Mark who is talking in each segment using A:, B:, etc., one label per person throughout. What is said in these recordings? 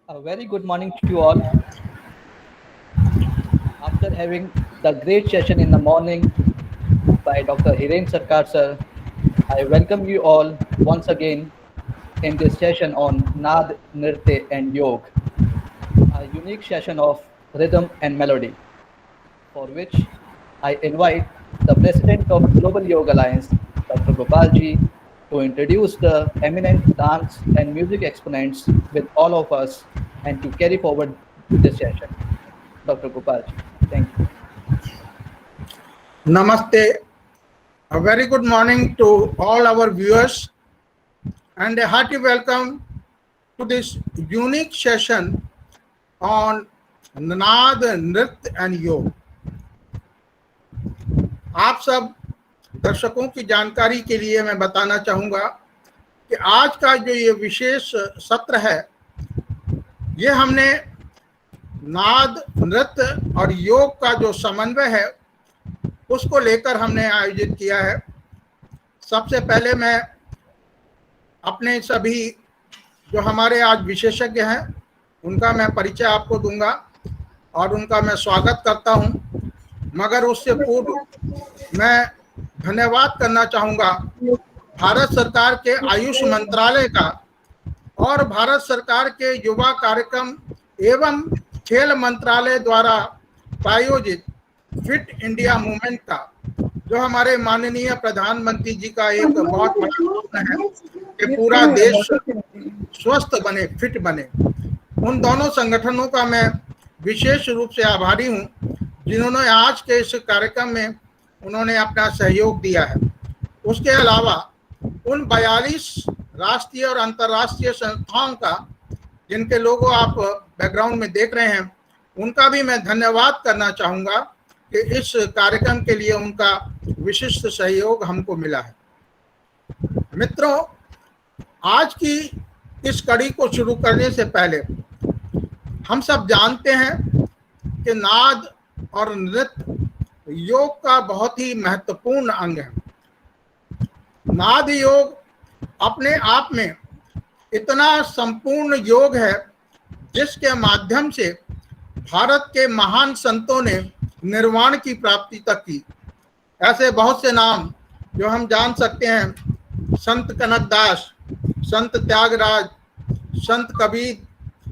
A: A very good morning to you all. After having the great session in the morning by Dr. Hiren Sarkar sir, I welcome you all once again in this session on Nad, Nirtya and Yoga. a unique session of rhythm and melody, for which I invite the President of Global Yoga Alliance, Dr. Gopalji, to introduce the eminent dance and music exponents with all of us and to carry forward this session. Dr. Gopalji, thank you.
B: Namaste. A very good morning to all our viewers and a hearty welcome to this unique session on नाद नृत्य and योग। आप सब दर्शकों की जानकारी के लिए मैं बताना चाहूँगा कि आज का जो ये विशेष सत्र है, ये हमने नाद नृत्य और योग का जो समन्वय है उसको लेकर हमने आयोजित किया है। सबसे पहले मैं अपने सभी जो हमारे आज विशेषज्ञ हैं उनका मैं परिचय आपको दूंगा और उनका मैं स्वागत करता हूं, मगर उससे पूर्व मैं धन्यवाद करना चाहूँगा भारत सरकार के आयुष मंत्रालय का और भारत सरकार के युवा कार्यक्रम एवं खेल मंत्रालय द्वारा प्रायोजित फिट इंडिया मूवमेंट का, जो हमारे माननीय प्रधानमंत्री जी का एक बहुत बड़ा सपना है कि पूरा देश स्वस्थ बने, फिट बने। उन दोनों संगठनों का मैं विशेष रूप से आभारी हूं जिन्होंने आज के इस कार्यक्रम में उन्होंने अपना सहयोग दिया है। उसके अलावा उन 42 राष्ट्रीय और अंतर्राष्ट्रीय संस्थाओं का, जिनके लोगो आप बैकग्राउंड में देख रहे हैं, उनका भी मैं धन्यवाद करना चाहूँगा कि इस कार्यक्रम के लिए उनका विशिष्ट सहयोग हमको मिला है। मित्रों, आज की इस कड़ी को शुरू करने से पहले हम सब जानते हैं कि नाद और नृत्य योग का बहुत ही महत्वपूर्ण अंग है। नाद योग अपने आप में इतना संपूर्ण योग है जिसके माध्यम से भारत के महान संतों ने निर्वाण की प्राप्ति तक की। ऐसे बहुत से नाम जो हम जान सकते हैं, संत कनकदास, संत त्यागराज, संत कबीर,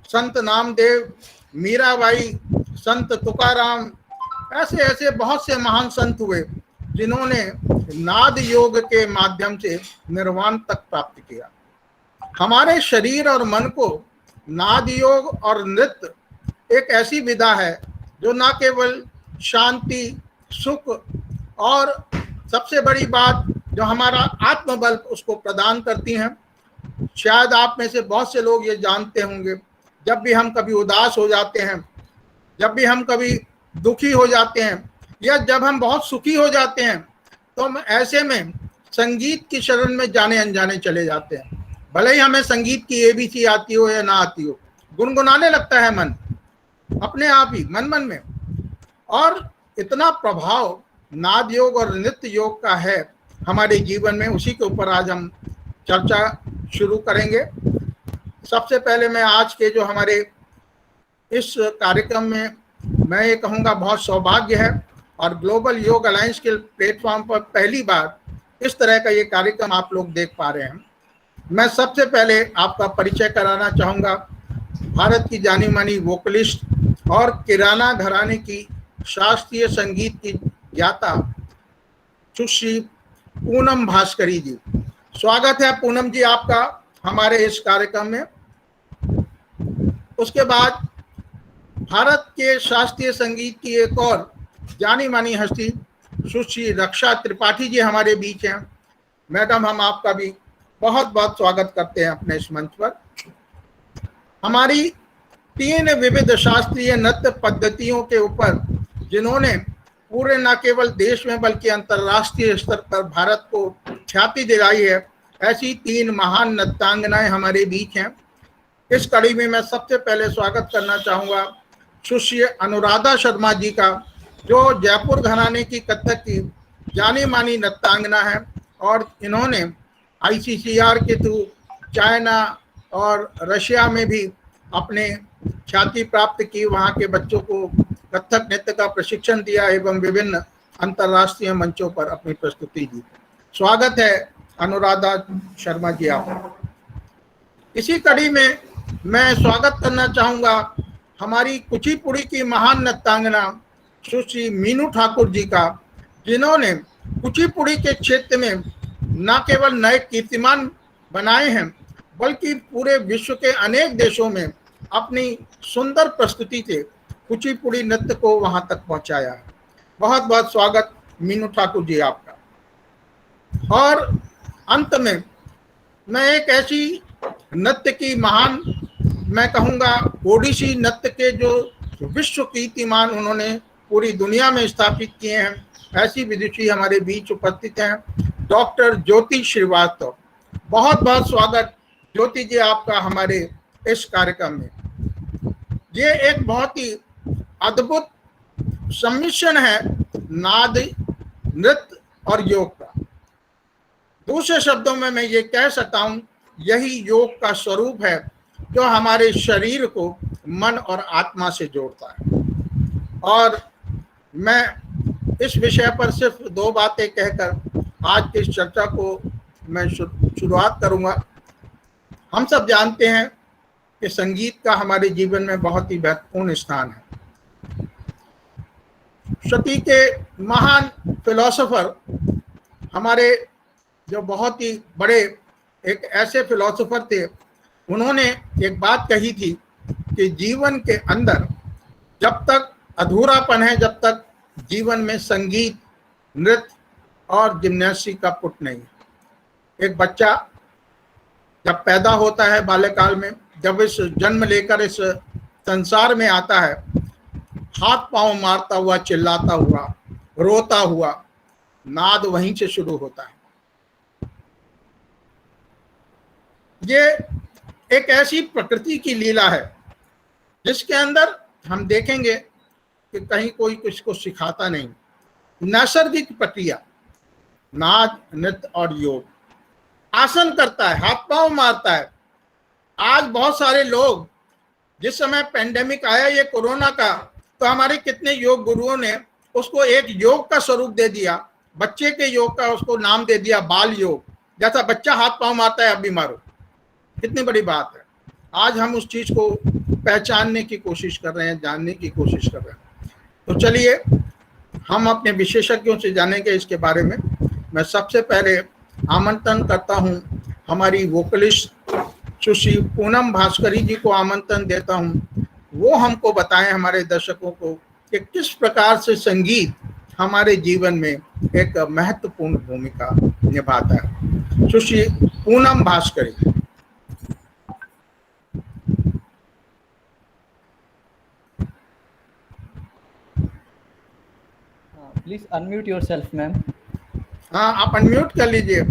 B: संत नामदेव, मीराबाई, संत तुकाराम, ऐसे ऐसे बहुत से महान संत हुए जिन्होंने नाद योग के माध्यम से निर्वाण तक प्राप्त किया। हमारे शरीर और मन को नाद योग और नृत्य एक ऐसी विधा है जो न केवल शांति, सुख और सबसे बड़ी बात जो हमारा आत्मबल उसको प्रदान करती हैं। शायद आप में से बहुत से लोग ये जानते होंगे, जब भी हम कभी उदास हो जाते हैं, जब भी हम कभी दुखी हो जाते हैं या जब हम बहुत सुखी हो जाते हैं, तो हम ऐसे में संगीत की शरण में जाने अनजाने चले जाते हैं। भले ही हमें संगीत की ABC आती हो या ना आती हो, गुनगुनाने लगता है मन अपने आप ही, मन में। और इतना प्रभाव नाद योग और नृत्य योग का है हमारे जीवन में, उसी के ऊपर आज हम चर्चा शुरू करेंगे। सबसे पहले मैं आज के जो हमारे इस कार्यक्रम में मैं ये कहूँगा बहुत सौभाग्य है, और ग्लोबल योग अलायंस के प्लेटफॉर्म पर पहली बार इस तरह का ये कार्यक्रम आप लोग देख पा रहे हैं। मैं सबसे पहले आपका परिचय कराना चाहूँगा भारत की जानी मानी वोकलिस्ट और किराना घराने की शास्त्रीय संगीत की ज्ञाता सुश्री पूनम भास्करी जी। स्वागत है पूनम जी आपका हमारे इस कार्यक्रम में। उसके बाद भारत के शास्त्रीय संगीत की एक और जानी मानी हस्ती सुश्री रक्षा त्रिपाठी जी हमारे बीच हैं। मैडम, हम आपका भी बहुत बहुत स्वागत करते हैं अपने इस मंच पर। हमारी 3 विविध शास्त्रीय नृत्य पद्धतियों के ऊपर जिन्होंने पूरे न केवल देश में बल्कि अंतर्राष्ट्रीय स्तर पर भारत को ख्याति दिलाई है, ऐसी 3 महान नृत्यांगनाएं हमारे बीच हैं। इस कड़ी में मैं सबसे पहले स्वागत करना चाहूँगा सुश्री अनुराधा शर्मा जी का, जो जयपुर घराने की कथक की जानी मानी नृत्यांगना है और इन्होंने ICCR के थ्रू चाइना और रशिया में भी अपने ख्याति प्राप्त की, वहाँ के बच्चों को कथक नृत्य का प्रशिक्षण दिया एवं विभिन्न अंतर्राष्ट्रीय मंचों पर अपनी प्रस्तुति दी। स्वागत है अनुराधा शर्मा जी आपका। इसी कड़ी में मैं स्वागत करना चाहूँगा हमारी कुचिपुड़ी की महान नृत्यांगना सुश्री मीनू ठाकुर जी का, जिन्होंने कुचिपुड़ी के क्षेत्र में न केवल नए कीर्तिमान बनाए हैं बल्कि पूरे विश्व के अनेक देशों में अपनी सुंदर प्रस्तुति से कुचिपुड़ी नृत्य को वहां तक पहुंचाया है। बहुत बहुत स्वागत मीनू ठाकुर जी आपका। और अंत में मैं एक ऐसी नृत्य की महान, मैं कहूँगा ओडिसी नृत्य के जो विश्व कीर्तिमान उन्होंने पूरी दुनिया में स्थापित किए हैं, ऐसी विदुषी हमारे बीच उपस्थित हैं, डॉक्टर ज्योति श्रीवास्तव। बहुत बहुत स्वागत ज्योति जी आपका हमारे इस कार्यक्रम में। ये एक बहुत ही अद्भुत सम्मिश्रण है नाद, नृत्य और योग का। दूसरे शब्दों में मैं ये कह सकता हूँ, यही योग का स्वरूप है जो हमारे शरीर को मन और आत्मा से जोड़ता है। और मैं इस विषय पर सिर्फ 2 बातें कहकर आज की इस चर्चा को मैं शुरुआत करूँगा। हम सब जानते हैं कि संगीत का हमारे जीवन में बहुत ही महत्वपूर्ण स्थान है। शती के महान फिलोसोफर, हमारे जो बहुत ही बड़े एक ऐसे फिलोसोफर थे, उन्होंने एक बात कही थी कि जीवन के अंदर जब तक अधूरापन है, जब तक जीवन में संगीत, नृत्य और जिम्नास्टिक का पुट नहीं है। एक बच्चा जब पैदा होता है बाल्यकाल में, जब इस जन्म लेकर इस संसार में आता है, हाथ पांव मारता हुआ, चिल्लाता हुआ, रोता हुआ, नाद वहीं से शुरू होता है। ये एक ऐसी प्रकृति की लीला है जिसके अंदर हम देखेंगे कि कहीं कोई कुछ को सिखाता नहीं। नैसर्गिक प्रक्रिया, नाद, नृत्य और योग। आसन करता है, हाथ पांव मारता है। आज बहुत सारे लोग, जिस समय पेंडेमिक आया ये कोरोना का, तो हमारे कितने योग गुरुओं ने उसको एक योग का स्वरूप दे दिया, बच्चे के योग का उसको नाम दे दिया बाल योग। जैसा बच्चा हाथ पांव मारता है अब भी मारो, कितनी बड़ी बात है। आज हम उस चीज को पहचानने की कोशिश कर रहे हैं, जानने की कोशिश कर रहे हैं। तो चलिए हम अपने विशेषज्ञों से जानेंगे इसके बारे में। मैं सबसे पहले आमंत्रण करता हूं हमारी वोकलिस्ट सुश्री पूनम भास्करी जी को आमंत्रण देता हूं। वो हमको बताएं, हमारे दर्शकों को, कि किस प्रकार से संगीत हमारे जीवन में एक महत्वपूर्ण भूमिका निभाता है। Sushri Poonam Bhaskari.
A: Please unmute yourself ma'am.
B: हाँ, आप अनम्यूट कर लीजिए,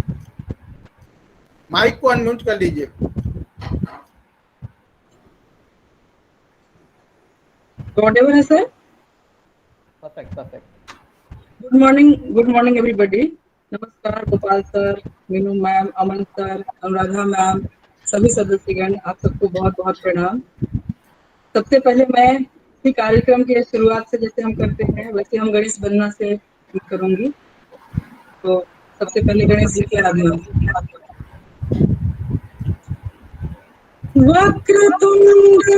B: माइक को अनम्यूट कर लीजिए।
C: Whatever है sir.
A: Perfect perfect.
C: Good morning everybody. नमस्कार गोपाल सर, मीनू मैम, अमन सर, अनुराधा मैम, सभी सदस्यगण, आप सबको बहुत बहुत प्रणाम। सबसे पहले मैं इसी कार्यक्रम की शुरुआत से जैसे हम करते हैं वैसे हम गणेश वंदना से करूंगी। तो सबसे पहले गणेश जी की आराधना। वक्रतुंड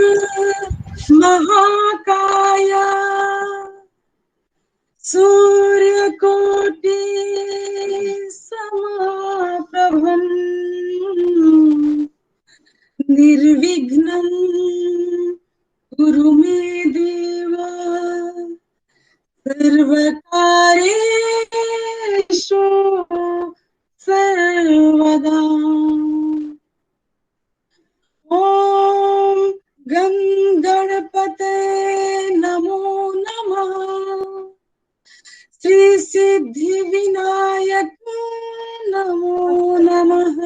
C: महाकाय सूर्यकोटि समप्रभं निर्विघ्नं कुरु मे देव सर्वकार्येषु सर्वदा। ओम गं गणपते नमो नमः। श्री सिद्धि विनायक नमो नमः।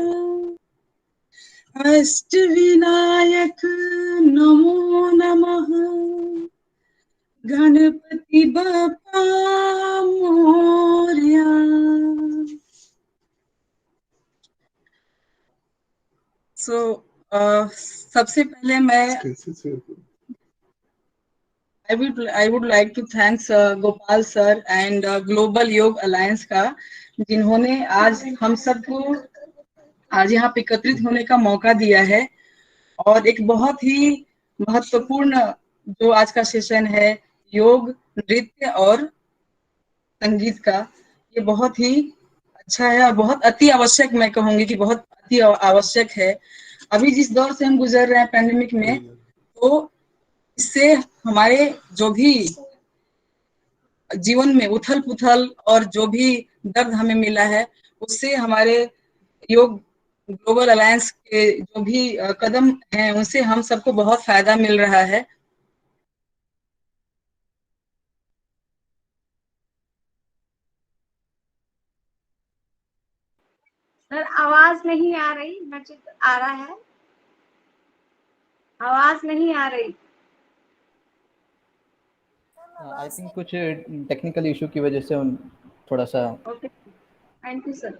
C: अष्ट विनायक नमो नमः। गणपति बप्पा मोरया। सबसे पहले मैं I would like to thanks Gopal sir and global योग अलायंस का, जिन्होंने आज हम सबको आज यहाँ पे एकत्रित होने का मौका दिया है और एक बहुत ही महत्वपूर्ण जो आज का सेशन है योग, नृत्य और संगीत का, ये बहुत ही अच्छा है और बहुत अति आवश्यक, मैं कहूंगी कि बहुत अति आवश्यक है। अभी जिस दौर से हम गुजर रहे हैं पैंडेमिक में, तो इससे हमारे जो भी जीवन में उथल पुथल और जो भी दर्द हमें मिला है, उससे हमारे योग ग्लोबल अलायंस के जो भी कदम हैं, उनसे हम सबको बहुत फायदा मिल रहा है।
D: सर आवाज नहीं आ रही, मैसेज आ रहा है, आवाज नहीं आ रही।
A: आई थिंक कुछ टेक्निकल इशू की वजह से थोड़ा सा।
C: Okay, thank you sir.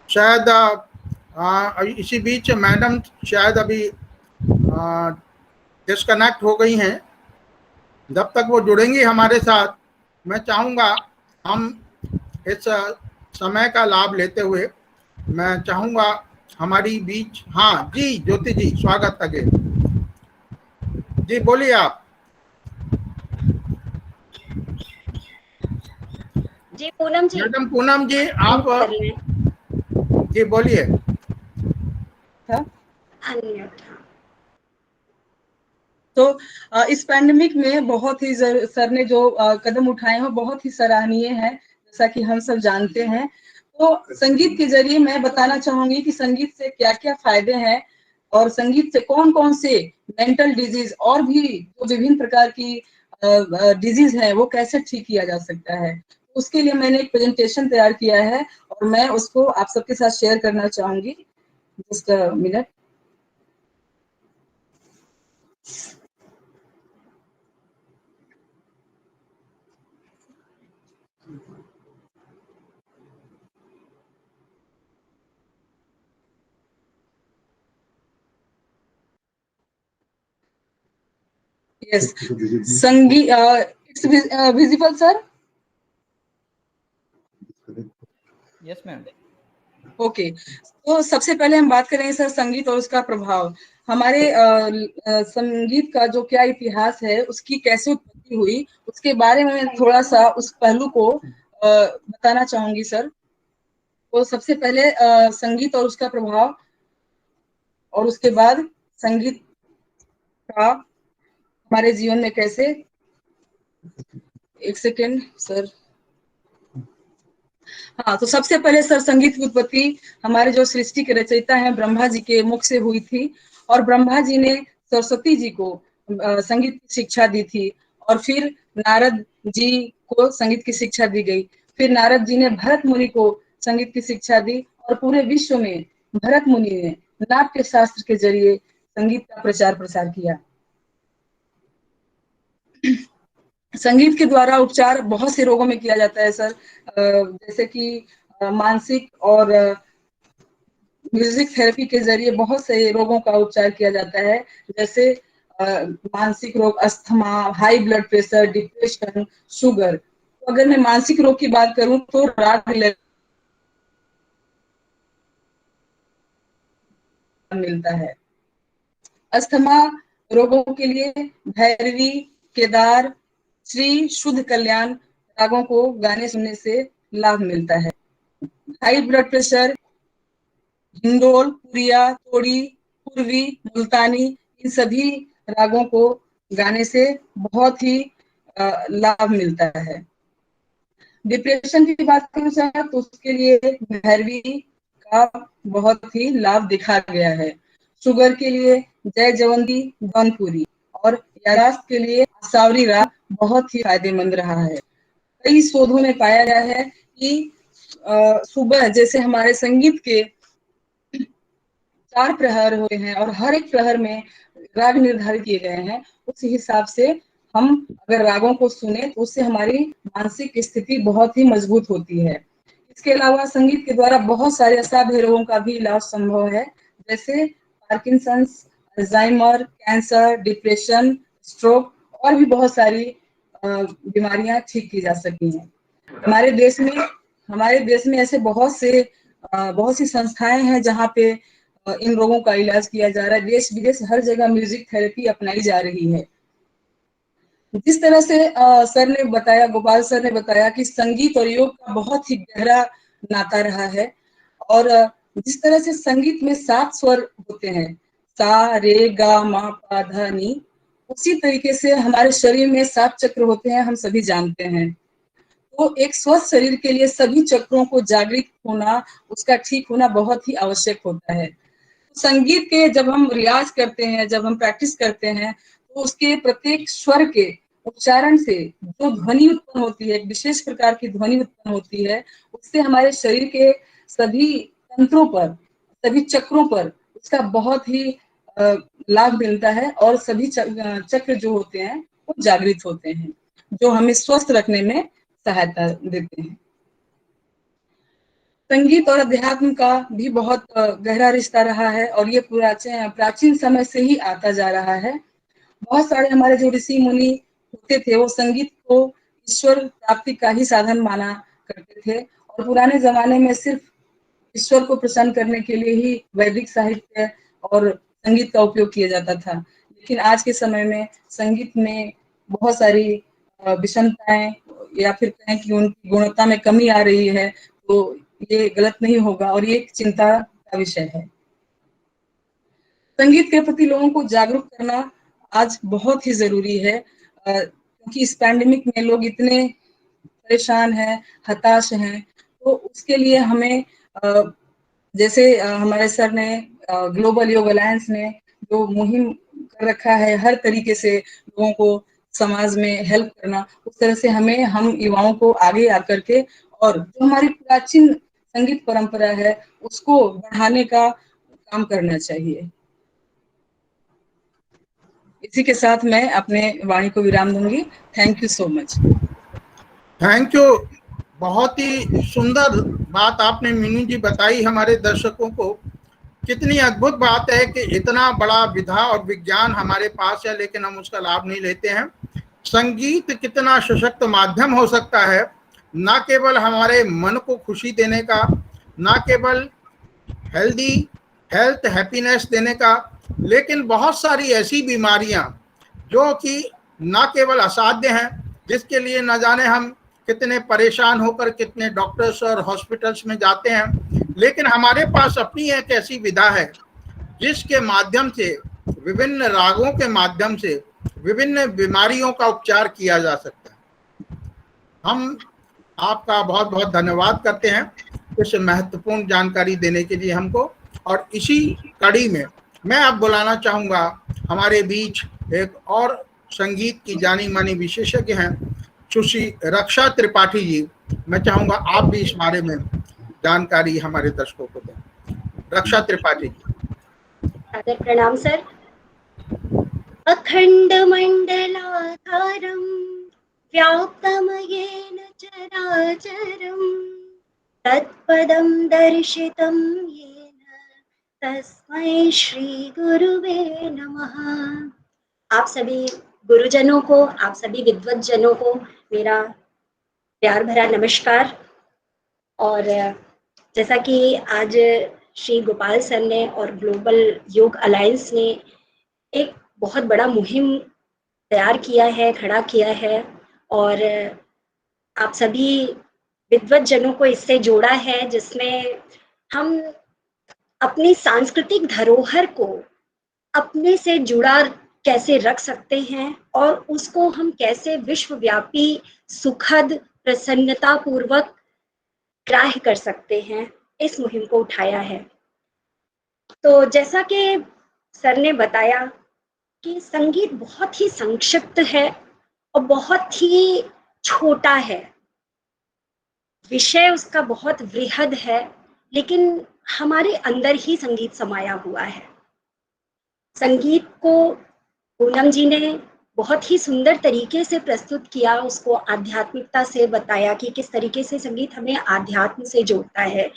B: शायद इसी बीच मैडम शायद अभी डिस्कनेक्ट हो गई हैं। जब तक वो जुड़ेंगी हमारे साथ, मैं चाहूँगा हम इस समय का लाभ लेते हुए, मैं चाहूँगा हमारी बीच, हाँ जी ज्योति जी, स्वागत अगेन जी, बोलिए आप।
D: जी पूनम जी,
B: मैडम पूनम जी, आप
D: कर ले
B: जी बोलिए।
C: तो इस पैंडेमिक में बहुत ही सर ने जो कदम उठाए हैं बहुत ही सराहनीय है, जैसा कि हम सब जानते हैं। तो संगीत के जरिए मैं बताना चाहूंगी कि संगीत से क्या क्या फायदे हैं और संगीत से कौन कौन से मेंटल डिजीज और भी जो विभिन्न प्रकार की डिजीज है वो कैसे ठीक किया जा सकता है। उसके लिए मैंने एक प्रेजेंटेशन तैयार किया है और मैं उसको आप सबके साथ शेयर करना चाहूंगी। Just minute. Yes, संगीत, it's visible sir?
A: Yes ma'am.
C: Okay, तो सबसे पहले हम बात करेंगे सर संगीत और उसका प्रभाव। हमारे संगीत का जो क्या इतिहास है, उसकी कैसे उत्पत्ति हुई, उसके बारे में थोड़ा सा उस पहलू को बताना चाहूंगी सर। तो सबसे पहले संगीत और उसका प्रभाव, और उसके बाद संगीत का हमारे जीवन में कैसे, एक सेकेंड सर। हाँ, तो सबसे पहले सर संगीत की उत्पत्ति हमारे जो सृष्टि के रचयिता हैं ब्रह्मा जी के मुख से हुई थी, और ब्रह्मा जी ने सरस्वती जी को संगीत की शिक्षा दी थी, और फिर नारद जी को संगीत की शिक्षा दी गई। फिर नारद जी ने भरत मुनि को संगीत की शिक्षा दी, और पूरे विश्व में भरत मुनि ने नाट्य शास्त्र के जरिए संगीत का प्रचार प्रसार किया। संगीत के द्वारा उपचार बहुत से रोगों में किया जाता है सर, जैसे कि मानसिक और म्यूजिक थेरेपी के जरिए बहुत से रोगों का उपचार किया जाता है, जैसे मानसिक रोग, asthma, high blood pressure, depression, sugar. तो अगर मैं मानसिक रोग की बात करूं तो राग मिलता है। अस्थमा रोगों के लिए भैरवी, केदार, श्री, शुद्ध कल्याण रागों को गाने सुनने से लाभ मिलता है। हाई ब्लड प्रेशर हिंडोल, पुरिया, तोड़ी, पूर्वी, मुल्तानी, इन सभी रागों को गाने से बहुत ही लाभ मिलता है। डिप्रेशन की बात करूं सर तो उसके लिए भैरवी का बहुत ही लाभ दिखा गया है। शुगर के लिए जय जवंती धनपुरी, और यादाश्त के लिए सावरी राग बहुत ही फायदेमंद रहा है। कई शोधों में पाया गया है कि सुबह जैसे हमारे संगीत के 4 प्रहर होते हैं और हर एक प्रहर में राग निर्धारित किए गए हैं, उस हिसाब से हम अगर रागों को सुने तो उससे हमारी मानसिक स्थिति बहुत ही मजबूत होती है। इसके अलावा संगीत के द्वारा बहुत सारे असाध्य रोगों का भी इलाज संभव है, जैसे Parkinson's, Alzheimer, cancer, depression, stroke और भी बहुत सारी बीमारियां ठीक की जा सकती हैं। हमारे देश में ऐसे बहुत सी संस्थाएं हैं जहाँ पे इन रोगों का इलाज किया जा रहा है। देश विदेश हर जगह म्यूजिक थेरेपी अपनाई जा रही है। जिस तरह से गोपाल सर ने बताया कि संगीत और योग का बहुत ही गहरा नाता रहा है, और जिस तरह से संगीत में 7 स्वर होते हैं, सा, रे, गा, मा, पा, धा, नी, उसी तरीके से हमारे शरीर में 7 चक्र होते हैं, हम सभी जानते हैं। तो एक स्वस्थ शरीर के लिए सभी चक्रों को जागृत होना, उसका ठीक होना बहुत ही आवश्यक होता है। संगीत के जब हम रियाज करते हैं, जब हम प्रैक्टिस करते हैं, तो उसके प्रत्येक स्वर के उच्चारण से जो ध्वनि उत्पन्न होती है, एक विशेष प्रकार की ध्वनि उत्पन्न होती है, उससे हमारे शरीर के सभी तंत्रों पर, सभी चक्रों पर उसका बहुत ही लाभ मिलता है, और सभी चक्र जो होते हैं वो जागृत होते हैं, जो हमें स्वस्थ रखने में सहायता देते हैं। संगीत और अध्यात्म का भी बहुत गहरा रिश्ता रहा है, और ये प्राचीन समय से ही आता जा रहा है। बहुत सारे हमारे जो ऋषि मुनि होते थे, वो संगीत को ईश्वर प्राप्ति का ही साधन माना करते थे, और पुराने जमाने में सिर्फ ईश्वर को प्रसन्न करने के लिए ही वैदिक साहित्य और संगीत का उपयोग किया जाता था। लेकिन आज के समय में संगीत में बहुत सारी विषमताएं, या फिर कहें कि उनकी गुणवत्ता में कमी आ रही है, तो ये गलत नहीं होगा, और ये एक चिंता का विषय है। संगीत के प्रति लोगों को जागरूक करना आज बहुत ही जरूरी है, क्योंकि इस पैंडेमिक में लोग इतने परेशान हैं, हताश हैं, तो उसके लिए हमें जैसे हमारे सर ने, ग्लोबल योग अलायंस ने जो मुहिम कर रखा है, हर तरीके से लोगों को समाज में हेल्प करना, उस तरह से हम युवाओं को आगे आकर के, और जो हमारी प्राचीन संगीत परंपरा है उसको बढ़ाने का काम करना चाहिए। इसी के साथ मैं अपने वाणी को विराम दूंगी। Thank you so much.
B: Thank you. बहुत ही सुंदर बात आपने मीनू जी बताई हमारे दर्शकों को। कितनी अद्भुत बात है कि इतना बड़ा विधा और विज्ञान हमारे पास है, लेकिन हम उसका लाभ नहीं लेते हैं। संगीत कितना सशक्त माध्यम हो सकता है, ना केवल हमारे मन को खुशी देने का, ना केवल हेल्थ हैप्पीनेस देने का, लेकिन बहुत सारी ऐसी बीमारियां जो कि ना केवल असाध्य हैं, जिसके लिए न जाने हम कितने परेशान होकर कितने डॉक्टर्स और हॉस्पिटल्स में जाते हैं, लेकिन हमारे पास अपनी एक ऐसी विधा है जिसके माध्यम से, विभिन्न रागों के माध्यम से विभिन्न बीमारियों का उपचार किया जा सकता है। हम आपका बहुत बहुत धन्यवाद करते हैं इस महत्वपूर्ण जानकारी देने के लिए हमको। और इसी कड़ी में मैं अब बुलाना चाहूँगा हमारे बीच एक और संगीत की जानी मानी विशेषज्ञ हैं, सुश्री रक्षा त्रिपाठी जी। मैं चाहूँगा आप भी इस बारे में जानकारी हमारे दर्शकों को दें। रक्षा त्रिपाठी जी।
E: सादर प्रणाम सर। अखंड मंडलाधारम व्याप्तम येन चराचरम तत्पदम दर्शितम येन तस्मै श्री गुरुवे नमः। आप सभी गुरुजनों को, आप सभी विद्वत जनों को मेरा प्यार भरा नमस्कार। और जैसा कि आज श्री गोपाल सर ने और ग्लोबल योग अलायंस ने एक बहुत बड़ा मुहिम तैयार किया है, खड़ा किया है, और आप सभी विद्वत जनों को इससे जोड़ा है, जिसमें हम अपनी सांस्कृतिक धरोहर को अपने से जुड़ा कैसे रख सकते हैं, और उसको हम कैसे विश्वव्यापी सुखद प्रसन्नता पूर्वक ग्राह्य कर सकते हैं, इस मुहिम को उठाया है। तो जैसा कि सर ने बताया कि संगीत बहुत ही संक्षिप्त है और बहुत ही छोटा है, विषय उसका बहुत वृहद है, लेकिन हमारे अंदर ही संगीत समाया हुआ है। संगीत को पूनम जी ने बहुत ही सुंदर तरीके से प्रस्तुत किया, उसको आध्यात्मिकता से बताया कि किस तरीके से संगीत हमें आध्यात्म से जोड़ता है।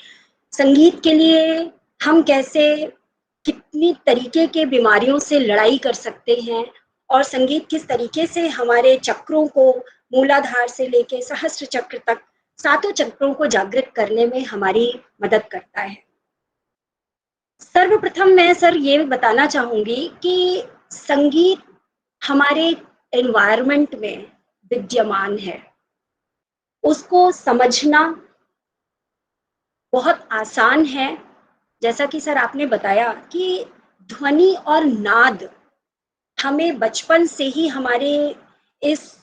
E: संगीत के लिए हम कैसे कितनी तरीके के बीमारियों से लड़ाई कर सकते हैं, और संगीत किस तरीके से हमारे चक्रों को मूलाधार से लेके सहस्त्र चक्र तक सातों चक्रों को जागृत करने में हमारी मदद करता है। सर्वप्रथम मैं सर ये बताना चाहूंगी कि संगीत हमारे एनवायरनमेंट में विद्यमान है, उसको समझना बहुत आसान है। जैसा कि सर आपने बताया कि ध्वनि और नाद हमें बचपन से ही, हमारे इस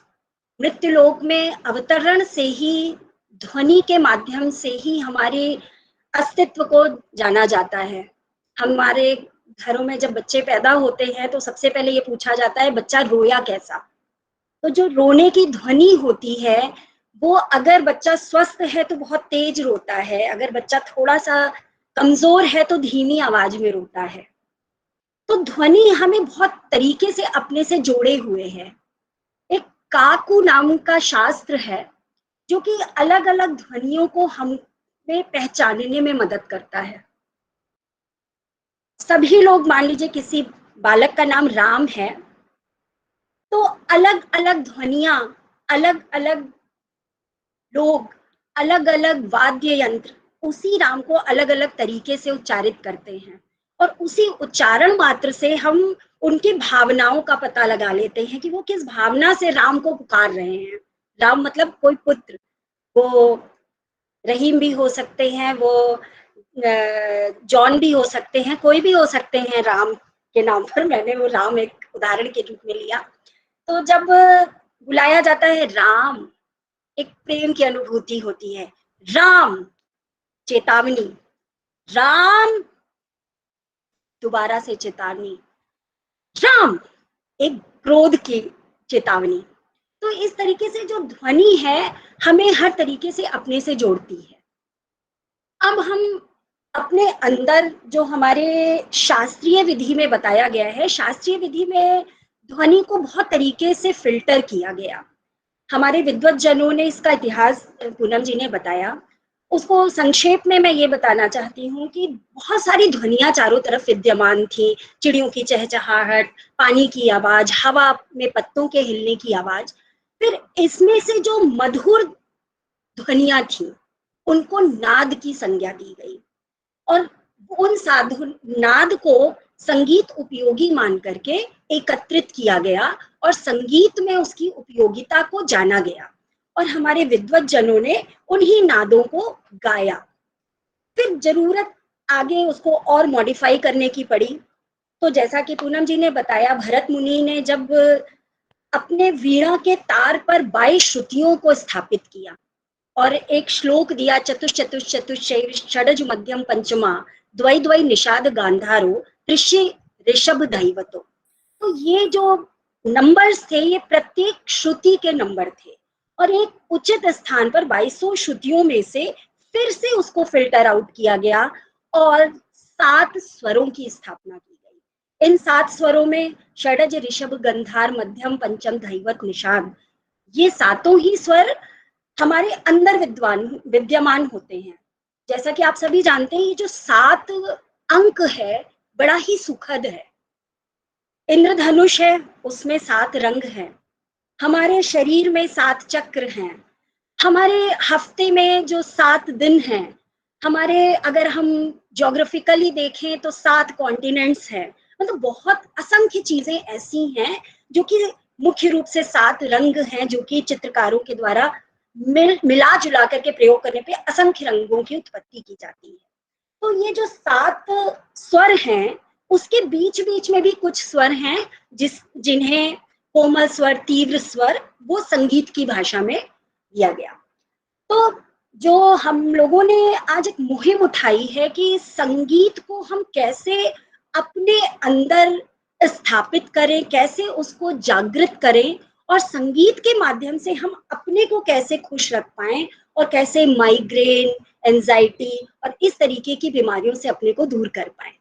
E: मृत्युलोक में अवतरण से ही, ध्वनि के माध्यम से ही हमारे अस्तित्व को जाना जाता है। हमारे घरों में जब बच्चे पैदा होते हैं तो सबसे पहले ये पूछा जाता है बच्चा रोया कैसा। तो जो रोने की ध्वनि होती है वो, अगर बच्चा स्वस्थ है तो बहुत तेज रोता है, अगर बच्चा थोड़ा सा कमजोर है तो धीमी आवाज में रोता है। तो ध्वनि हमें बहुत तरीके से अपने से जोड़े हुए है। एक काकू नाम का शास्त्र है जो कि अलग अलग ध्वनियों को हमें पहचानने में मदद करता है। सभी लोग, मान लीजिए किसी बालक का नाम राम है, तो अलग अलग ध्वनियां, अलग अलग लोग, अलग अलग वाद्य यंत्र उसी राम को अलग अलग तरीके से उच्चारित करते हैं, और उसी उच्चारण मात्र से हम उनकी भावनाओं का पता लगा लेते हैं कि वो किस भावना से राम को पुकार रहे हैं। राम मतलब कोई पुत्र, वो रहीम भी हो सकते हैं, वो जॉन भी हो सकते हैं, कोई भी हो सकते हैं राम के नाम पर। मैंने वो राम एक उदाहरण के रूप में लिया। तो जब बुलाया जाता है राम, एक प्रेम की अनुभूति होती है। राम चेतावनी, राम दोबारा से चेतावनी, राम एक क्रोध की चेतावनी। तो इस तरीके से जो ध्वनि है हमें हर तरीके से अपने से जोड़ती है। अब हम अपने अंदर, जो हमारे शास्त्रीय विधि में बताया गया है, शास्त्रीय विधि में ध्वनि को बहुत तरीके से फिल्टर किया गया। हमारे विद्वत जनों ने इसका इतिहास पूनम जी ने बताया, उसको संक्षेप में मैं ये बताना चाहती हूँ कि बहुत सारी ध्वनियां चारों तरफ विद्यमान थी। चिड़ियों की चहचहाहट, पानी की आवाज, हवा में पत्तों के हिलने की आवाज। फिर इसमें से जो मधुर ध्वनियां थी उनको नाद की संज्ञा दी गई, और उन साधु नाद को संगीत उपयोगी मान करके एकत्रित किया गया, और संगीत में उसकी उपयोगिता को जाना गया, और हमारे विद्वत जनों ने उन्हीं नादों को गाया। फिर जरूरत आगे उसको और मॉडिफाई करने की पड़ी। तो जैसा कि पूनम जी ने बताया, भरत मुनि ने जब अपने वीणा के तार पर 22 श्रुतियों को स्थापित किया और एक श्लोक दिया, चतुश्चतुश्चतुश्चैव षडज मध्यम पंचमा द्वै द्वै निषाद गांधारो ऋषि ऋषभ दैवतो। तो ये जो नंबर्स थे ये प्रत्येक श्रुति के नंबर थे, और एक उचित स्थान पर 2200 श्रुतियों में से फिर से उसको फिल्टर आउट किया गया और 7 स्वरों की स्थापना की गई। इन 7 स्वरों में षडज ऋषभ गंधार मध्यम पंचम धैवत निषाद, ये सातों ही स्वर हमारे अंदर विद्यमान होते हैं। जैसा कि आप सभी जानते हैं, ये जो 7 अंक है बड़ा ही सुखद है। इंद्रधनुष है, उसमें 7 रंग हैं। हमारे शरीर में 7 चक्र हैं। हमारे हफ्ते में जो 7 दिन हैं, हमारे अगर हम ज्योग्राफिकली देखें तो 7 कॉन्टिनेंट्स हैं। मतलब बहुत असंख्य चीजें ऐसी हैं जो कि मुख्य रूप से 7 रंग हैं, जो कि चित्रकारों के द्वारा मिला जुला करके प्रयोग करने पे असंख्य रंगों की उत्पत्ति की जाती है। तो ये जो 7 स्वर हैं, उसके बीच बीच में भी कुछ स्वर हैं जिन्हें कोमल स्वर, तीव्र स्वर, वो संगीत की भाषा में दिया गया। तो जो हम लोगों ने आज एक मुहिम उठाई है कि संगीत को हम कैसे अपने अंदर स्थापित करें, कैसे उसको जागृत करें, और संगीत के माध्यम से हम अपने को कैसे खुश रख पाएं, और कैसे माइग्रेन, एंजाइटी और इस तरीके की बीमारियों से अपने को दूर कर पाएं।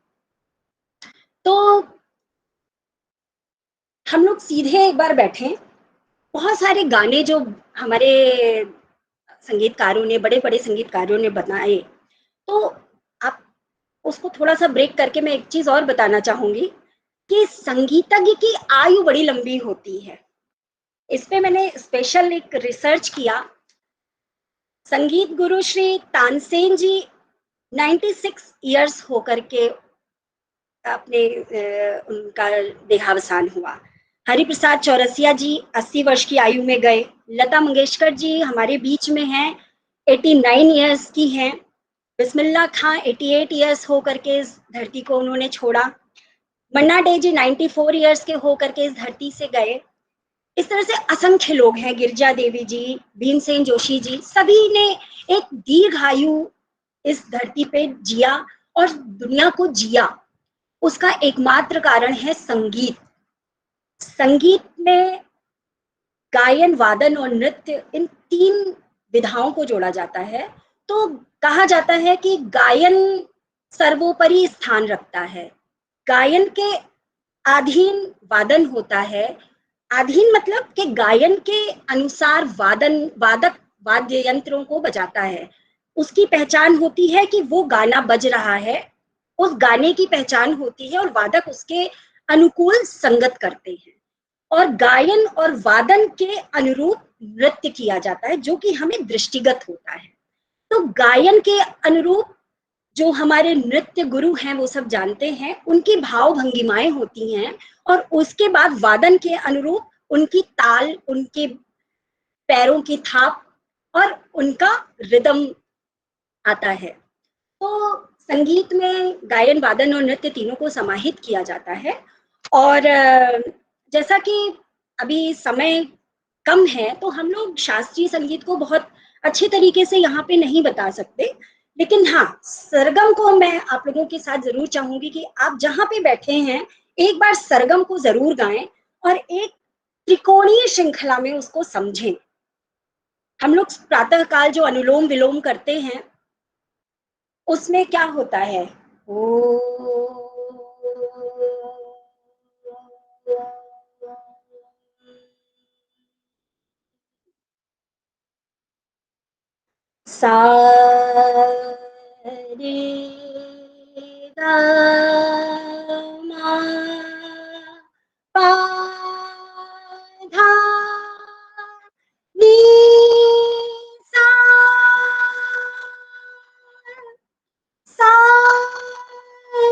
E: तो हम लोग सीधे एक बार बैठें, बहुत सारे गाने जो हमारे संगीतकारों ने, बड़े बड़े संगीतकारों ने बनाए, तो आप उसको थोड़ा सा ब्रेक करके मैं एक चीज और बताना चाहूंगी कि संगीतज्ञ की आयु बड़ी लंबी होती है। इस पे मैंने स्पेशल एक रिसर्च किया। संगीत गुरु श्री तानसेन जी 96 इयर्स होकर के अपने उनका देहावसान हुआ। हरिप्रसाद चौरसिया जी 80 वर्ष की आयु में गए। लता मंगेशकर जी हमारे बीच में हैं, 89 इयर्स की हैं। बिस्मिल्लाह खां 88 इयर्स होकर के इस धरती को उन्होंने छोड़ा। मन्ना डे जी 94 इयर्स के होकर के इस धरती से गए। इस तरह से असंख्य लोग हैं, गिरजा देवी जी, भीमसेन जोशी जी, सभी ने एक दीर्घायु इस धरती पे जिया और दुनिया को जिया। उसका एकमात्र कारण है संगीत। संगीत में गायन, वादन और नृत्य, इन 3 विधाओं को जोड़ा जाता है। तो कहा जाता है कि गायन सर्वोपरि स्थान रखता है। गायन के अधीन वादन होता है। अधीन मतलब कि गायन के अनुसार वादक वाद्य यंत्रों को बजाता है। उसकी पहचान होती है कि वो गाना बज रहा है, उस गाने की पहचान होती है और वादक उसके अनुकूल संगत करते हैं और गायन और वादन के अनुरूप नृत्य किया जाता है, जो कि हमें दृष्टिगत होता है। तो गायन के अनुरूप जो हमारे नृत्य गुरु हैं वो सब जानते हैं, उनकी भाव भंगिमाएं होती हैं और उसके बाद वादन के अनुरूप उनकी ताल, उनके पैरों की थाप और उनका रिदम आता है। तो संगीत में गायन, वादन और नृत्य तीनों को समाहित किया जाता है। और जैसा कि अभी समय कम है तो हम लोग शास्त्रीय संगीत को बहुत अच्छे तरीके से यहाँ पे नहीं बता सकते, लेकिन हाँ, सरगम को मैं आप लोगों के साथ जरूर चाहूंगी कि आप जहाँ पे बैठे हैं एक बार सरगम को जरूर गाएं और एक त्रिकोणीय श्रृंखला में उसको समझें। हम लोग प्रातः काल जो अनुलोम विलोम करते हैं उसमें क्या होता है, सा रे गा मा पा धा नी सा सा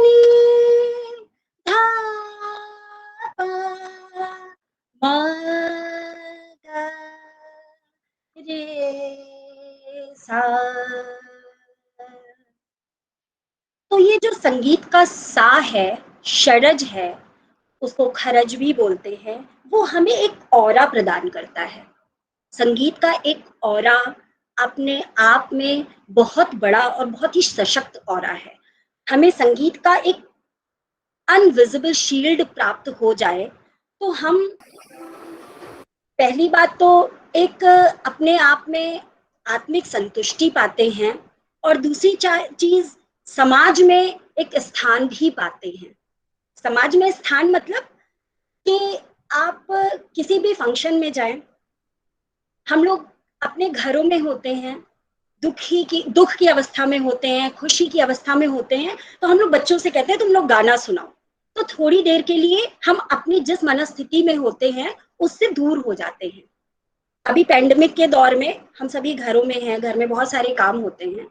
E: नी धा पा मा गा रे सा। तो ये जो संगीत का सा है, षडज है, उसको खरज भी बोलते हैं, वो हमें एक ऑरा प्रदान करता है। संगीत का एक ऑरा अपने आप में बहुत बड़ा और बहुत ही सशक्त ऑरा है। हमें संगीत का एक अनविजिबल शील्ड प्राप्त हो जाए तो हम पहली बात तो एक अपने आप में आत्मिक संतुष्टि पाते हैं और दूसरी चीज समाज में एक स्थान भी पाते हैं। समाज में स्थान मतलब कि आप किसी भी फंक्शन में जाएं, हम लोग अपने घरों में होते हैं, दुख की अवस्था में होते हैं, खुशी की अवस्था में होते हैं, तो हम लोग बच्चों से कहते हैं तुम लोग गाना सुनाओ। तो थोड़ी देर के लिए हम अपनी जिस मनस्थिति में होते हैं उससे दूर हो जाते हैं। अभी पैंडेमिक के दौर में हम सभी घरों में हैं, घर में बहुत सारे काम होते हैं,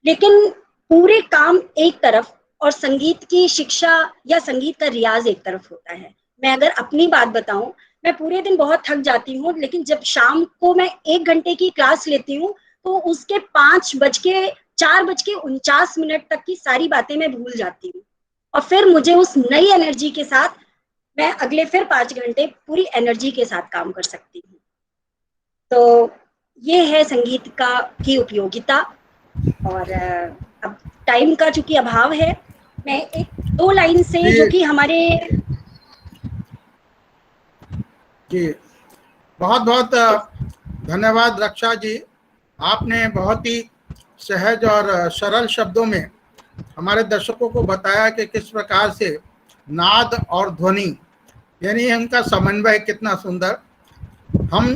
E: लेकिन पूरे काम एक तरफ और संगीत की शिक्षा या संगीत का रियाज एक तरफ होता है। मैं अगर अपनी बात बताऊं, मैं पूरे दिन बहुत थक जाती हूँ, लेकिन जब शाम को मैं 1 घंटे की क्लास लेती हूँ तो उसके 4:49 तक की सारी बातें मैं भूल जाती हूँ और फिर मुझे उस नई एनर्जी के साथ मैं अगले फिर 5 घंटे पूरी एनर्जी के साथ काम कर सकती हूँ। तो ये है संगीत की उपयोगिता। और अब टाइम का चूंकि अभाव है, मैं 1-2 लाइन से जो कि हमारे
B: जी, बहुत बहुत धन्यवाद रक्षा जी। आपने बहुत ही सहज और सरल शब्दों में हमारे दर्शकों को बताया कि किस प्रकार से नाद और ध्वनि यानी उनका समन्वय कितना सुंदर। हम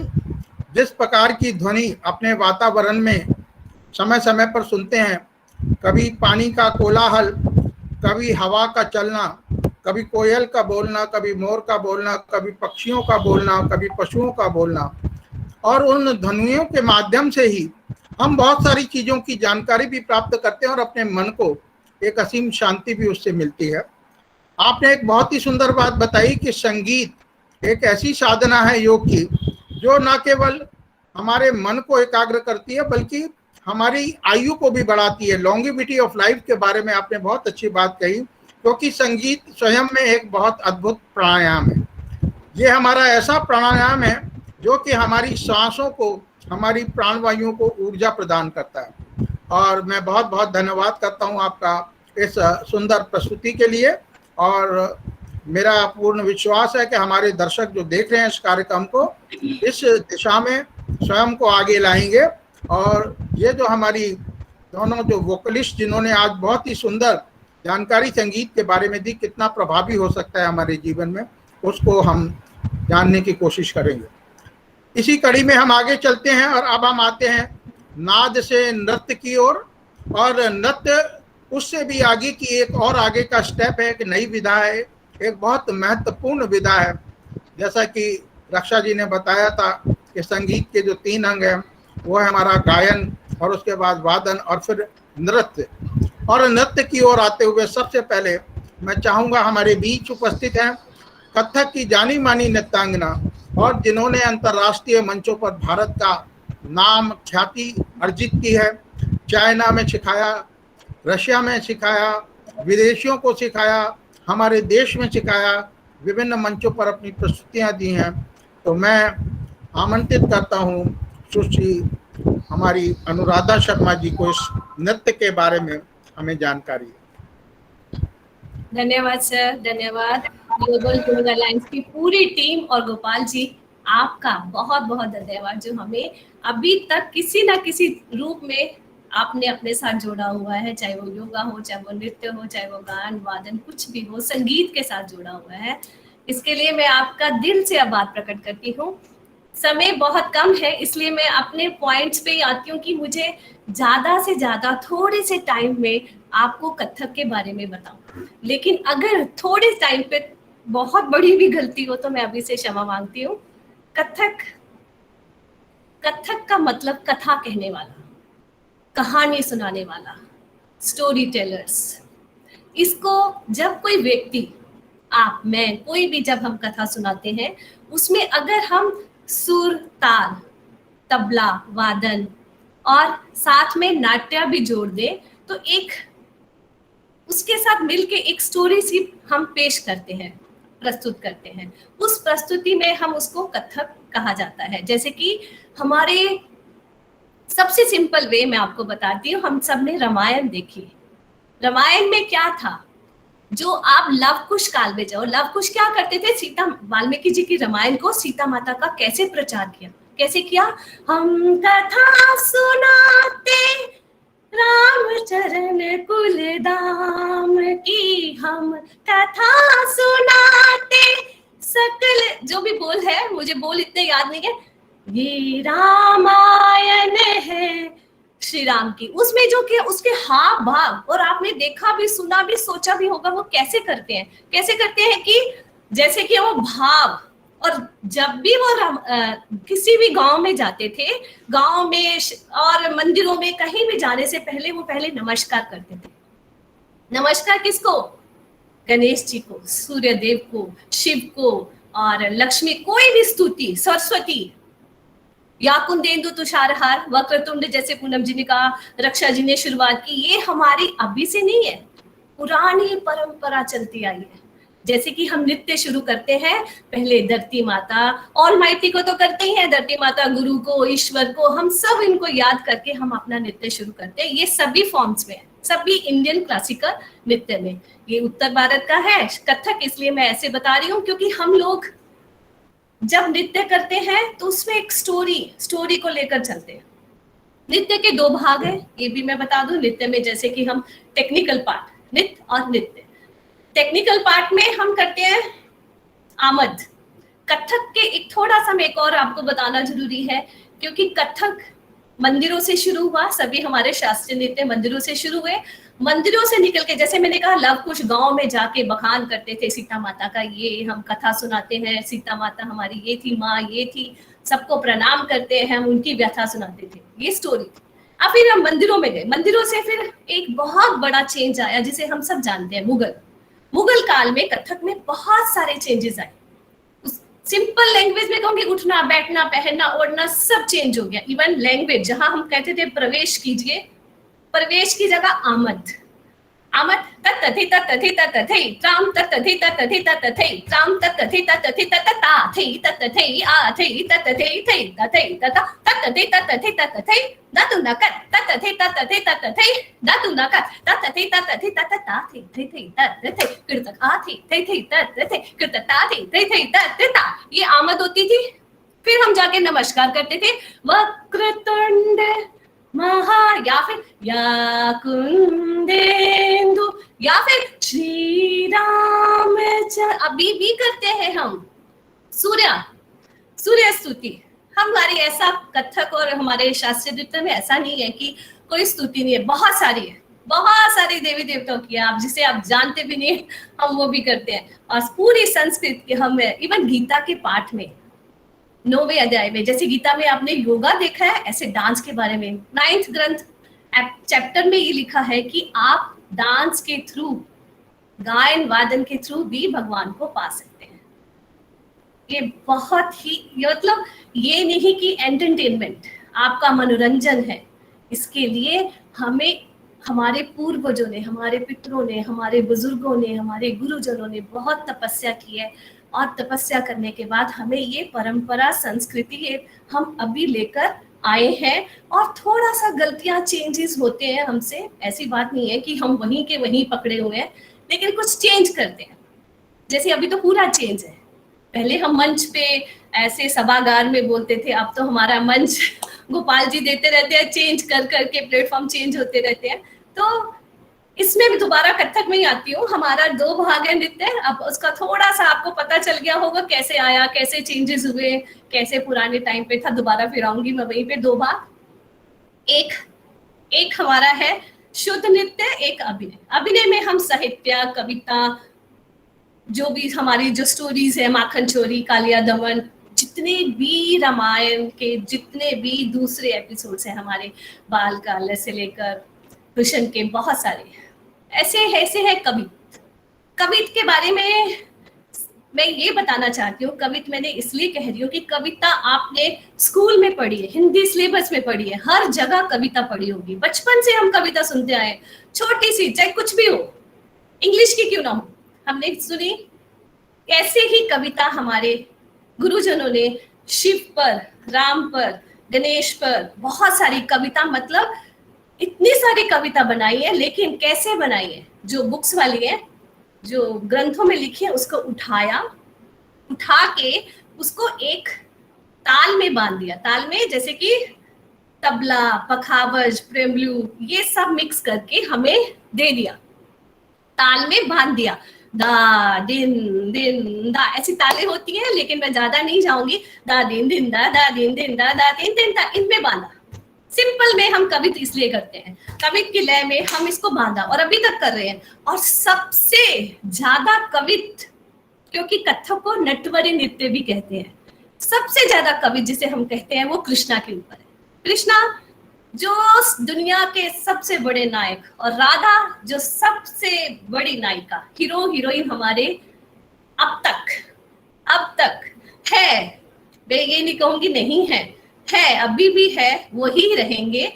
B: जिस प्रकार की ध्वनि अपने वातावरण में समय समय पर सुनते हैं, कभी पानी का कोलाहल, कभी हवा का चलना, कभी कोयल का बोलना, कभी मोर का बोलना, कभी पक्षियों का बोलना, कभी पशुओं का बोलना, और उन ध्वनियों के माध्यम से ही हम बहुत सारी चीज़ों की जानकारी भी प्राप्त करते हैं और अपने मन को एक असीम शांति भी उससे मिलती है। आपने एक बहुत ही सुंदर बात बताई कि संगीत एक ऐसी साधना है योग की जो न केवल हमारे मन को एकाग्र करती है बल्कि हमारी आयु को भी बढ़ाती है। लॉन्गिविटी ऑफ लाइफ के बारे में आपने बहुत अच्छी बात कही, क्योंकि संगीत स्वयं में एक बहुत अद्भुत प्राणायाम है। ये हमारा ऐसा प्राणायाम है जो कि हमारी सांसों को, हमारी प्राणवायुओं को ऊर्जा प्रदान करता है। और मैं बहुत बहुत धन्यवाद करता हूँ आपका इस सुंदर प्रस्तुति के लिए, और मेरा पूर्ण विश्वास है कि हमारे दर्शक जो देख रहे हैं इस कार्यक्रम को इस दिशा में स्वयं को आगे लाएंगे। और ये जो हमारी दोनों जो वोकलिस्ट जिन्होंने आज बहुत ही सुंदर जानकारी संगीत के बारे में दी, कितना प्रभावी हो सकता है हमारे जीवन में, उसको हम जानने की कोशिश करेंगे। इसी कड़ी में हम आगे चलते हैं और अब हम आते हैं नाद से नृत्य की ओर। और नृत्य उससे भी आगे की एक और आगे का स्टेप है, एक नई विधा है, एक बहुत महत्वपूर्ण विधा है। जैसा कि रक्षा जी ने बताया था कि संगीत के जो 3 अंग हैं वो है हमारा गायन, और उसके बाद वादन, और फिर नृत्य। और नृत्य की ओर आते हुए सबसे पहले मैं चाहूँगा, हमारे बीच उपस्थित हैं कथक की जानी मानी नृत्यांगना, और जिन्होंने अंतर्राष्ट्रीय मंचों पर भारत का नाम ख्याति अर्जित की है। चाइना में सिखाया, रशिया में सिखाया, विदेशियों को सिखाया, हमारे देश में सिखाया, विभिन्न मंचों पर अपनी प्रस्तुतियां दी हैं। तो मैं आमंत्रित करता हूं सुश्री हमारी अनुराधा शर्मा जी को इस नृत्य के बारे में हमें जानकारी।
F: धन्यवाद सर, धन्यवाद। ग्लोबल योग अलायंस की पूरी टीम और गोपाल जी आपका बहुत बहुत धन्यवाद, जो हमें अभी तक किसी ना किसी रूप में आपने अपने साथ जोड़ा हुआ है, चाहे वो योगा हो, चाहे वो नृत्य हो, चाहे वो गान वादन कुछ भी हो, संगीत के साथ जोड़ा हुआ है। इसके लिए मैं आपका दिल से आभार प्रकट करती हूँ। समय बहुत कम है, इसलिए मैं अपने पॉइंट्स पे आती हूँ कि मुझे ज्यादा से ज्यादा थोड़े से टाइम में आपको कथक के बारे में बताऊं। लेकिन अगर थोड़े टाइम पे बहुत बड़ी भी गलती हो तो मैं अभी से क्षमा मांगती हूँ। कथक का मतलब कथा कहने वाला, कहानी सुनाने वाला, स्टोरी टेलर्स। इसको जब कोई व्यक्ति, आप, मैं, कोई भी, जब हम कथा सुनाते हैं उसमें अगर हम सुर, ताल, तबला, वादन और साथ में नाट्य भी जोड़ दें तो एक उसके साथ मिलके एक स्टोरी सी हम पेश करते हैं, प्रस्तुत करते हैं। उस प्रस्तुति में हम उसको कथक कहा जाता है। जैसे कि हमारे सबसे सिंपल वे मैं आपको बताती हूँ, हम सब ने रामायण देखी। रामायण में क्या था, जो आप लव कुश काल में जाओ, लव कुश क्या करते थे, सीता, वाल्मीकि जी की रामायण को सीता माता का कैसे प्रचार किया, कैसे किया, हम कथा सुनाते राम चरण कुल धाम की, हम कथा सुनाते सकल, जो भी बोल है, मुझे बोल इतने याद नहीं है, ये रामायण है श्री राम की। उसमें जो कि उसके हाव भाव, और आपने देखा भी, सुना भी, सोचा भी होगा वो कैसे करते हैं, कैसे करते हैं कि जैसे कि वो भाव। और जब भी वो किसी भी गांव में जाते थे, गांव में और मंदिरों में कहीं भी जाने से पहले वो पहले नमस्कार करते थे। नमस्कार किसको, गणेश जी को, सूर्य देव को, शिव को, और लक्ष्मी, कोई भी स्तुति, सरस्वती, या कुंदेंदु तुषारहार, वक्रतुंड, जैसे पूनम जी ने कहा, रक्षा जी ने शुरुआत की, ये हमारी अभी से नहीं है, पुरानी परंपरा चलती आई है। जैसे कि हम नृत्य शुरू करते हैं, पहले धरती माता, ऑलमाइटी को तो करते ही हैं, धरती माता, गुरु को, ईश्वर को, हम सब इनको याद करके हम अपना नृत्य शुरू करते हैं। ये सभी फॉर्म्स में है, सभी इंडियन क्लासिकल नृत्य में। ये उत्तर भारत का है कथक, इसलिए मैं ऐसे बता रही हूँ क्योंकि हम लोग जब नृत्य करते हैं तो उसमें एक स्टोरी को लेकर चलते हैं। नृत्य के 2 भाग हैं, ये भी मैं बता दूं। नृत्य में जैसे कि हम टेक्निकल पार्ट, नृत्य और नृत्य। टेक्निकल पार्ट में हम करते हैं आमद। कथक के एक थोड़ा सा मैं एक और आपको बताना जरूरी है, क्योंकि कथक मंदिरों से शुरू हुआ, सभी हमारे शास्त्रीय नृत्य मंदिरों से शुरू हुए। मंदिरों से निकल के, जैसे मैंने कहा, लव कुश गांव में जाके बखान करते थे सीता माता का, ये हम कथा सुनाते हैं, सीता माता हमारी ये थी, माँ ये थी, सबको प्रणाम करते हैं, हम उनकी व्यथा सुनाते थे, ये स्टोरी थी। अब फिर हम मंदिरों में गए, मंदिरों से फिर एक बहुत बड़ा चेंज आया जिसे हम सब जानते हैं, मुगल काल में कथक में बहुत सारे चेंजेस आए। सिंपल लैंग्वेज में कहूंगी, उठना बैठना पहनना ओढ़ना सब चेंज हो गया। इवन लैंग्वेज, जहां हम कहते थे प्रवेश कीजिए, प्रवेश की जगह आमद, आमद तत्तथि तत्तथि तत्तथि त्राम तत्तथि तत्तथि तत्तथि त्राम तत्तथि तत्तथि तत्तथि तत्तथि आथि तत्तथि थि तथि तथा तत्तथि तत्तथि तत्तथि दातु नकत तत्तथि तत्तथि तत्तथि दातु नकत तत्तथि तत्तथि तत्तथि थि थि तत्तथि कृतक आथि थि थि तत्तथि कृतताथि थि थि तत्तथा, ये आमद होती थी। फिर हम जाके नमस्कार करते थे, वक्रतुंड महा, या फिर या कुंदेन्दु, या फिर श्री राम, अभी भी करते हैं हम सूर्य स्तुति। हमारी ऐसा कथक और हमारे शास्त्रीय नृत्य में ऐसा नहीं है कि कोई स्तुति नहीं है, बहुत सारी है, बहुत सारी देवी देवताओं की, आप जिसे आप जानते भी नहीं हम वो भी करते हैं। और पूरी संस्कृत के हम, इवन गीता के पाठ में 9वें अध्याय में, जैसे गीता में आपने योगा देखा है, ऐसे डांस के बारे में 9th ग्रंथ चैप्टर में ये लिखा है कि आप डांस के थ्रू, गायन वादन के थ्रू भी भगवान को पा सकते हैं। ये बहुत ही, मतलब ये नहीं कि एंटरटेनमेंट, आपका मनोरंजन है, इसके लिए हमें हमारे पूर्वजों ने, हमारे पितरों ने, हमारे बुजुर्गों ने, हमारे गुरुजनों ने बहुत तपस्या की है, और तपस्या करने के बाद हमें ये परंपरा संस्कृति हम अभी लेकर आए हैं। और थोड़ा सा गलतियां चेंजेस होते हैं हमसे, ऐसी बात नहीं है कि हम वहीं के वहीं पकड़े हुए हैं, लेकिन कुछ चेंज करते हैं। जैसे अभी तो पूरा चेंज है, पहले हम मंच पे ऐसे सभागार में बोलते थे, अब तो हमारा मंच गोपाल जी देते रहते हैं, चेंज कर करके प्लेटफॉर्म चेंज होते रहते हैं। तो इसमें भी दोबारा कथक में ही आती हूँ, हमारा 2 भाग है नृत्य। अब उसका थोड़ा सा आपको पता चल गया होगा कैसे आया, कैसे चेंजेस हुए, कैसे पुराने टाइम पे था, दोबारा फिर आऊंगी मैं वहीं पे। 2 भाग, एक हमारा है शुद्ध नृत्य, एक अभिनय। अभिनय में हम साहित्य, कविता, जो भी हमारी जो स्टोरीज है, माखन चोरी, कालिया दमन, जितने भी रामायण के जितने भी दूसरे एपिसोड्स हैं हमारे, बाल काल से लेकर कृष्ण के, बहुत सारे ऐसे है। कवित के बारे में मैं ये बताना चाहती हूँ, कवित मैंने इसलिए कह रही हूँ कि कविता आपने स्कूल में पढ़ी है, हिंदी सिलेबस में पढ़ी है, हर जगह कविता पढ़ी होगी, बचपन से हम कविता सुनते आए, छोटी सी, चाहे कुछ भी हो, इंग्लिश की क्यों ना हो, हमने सुनी। ऐसे ही कविता हमारे गुरुजनों ने शिव पर, राम पर, गणेश पर बहुत सारी कविता, मतलब इतनी सारी कविता बनाई है। लेकिन कैसे बनाई है, जो बुक्स वाली है, जो ग्रंथों में लिखी है, उसको उठा के उसको एक ताल में बांध दिया। ताल में जैसे कि तबला, पखावज, प्रेमलू, ये सब मिक्स करके हमें दे दिया, ताल में बांध दिया। दा दिन दिन दा, ऐसी तालें होती हैं, लेकिन मैं ज्यादा नहीं जाऊंगी। दा दिन दिन दा, दा दिन दिन दा, दा दिन दिन दा, इनमें बांधा। सिंपल में हम कवित इसलिए करते हैं, कवित की लय में हम इसको बांधा, और अभी तक कर रहे हैं। और सबसे ज्यादा कवित, क्योंकि कथक को नटवरी नृत्य भी कहते हैं, सबसे ज्यादा कवित जिसे हम कहते हैं वो कृष्णा के ऊपर है। कृष्णा जो दुनिया के सबसे बड़े नायक, और राधा जो सबसे बड़ी नायिका, हीरो हीरोइन हमारे अब तक है, मैं ये नहीं कहूंगी नहीं है, अभी भी है, वही रहेंगे।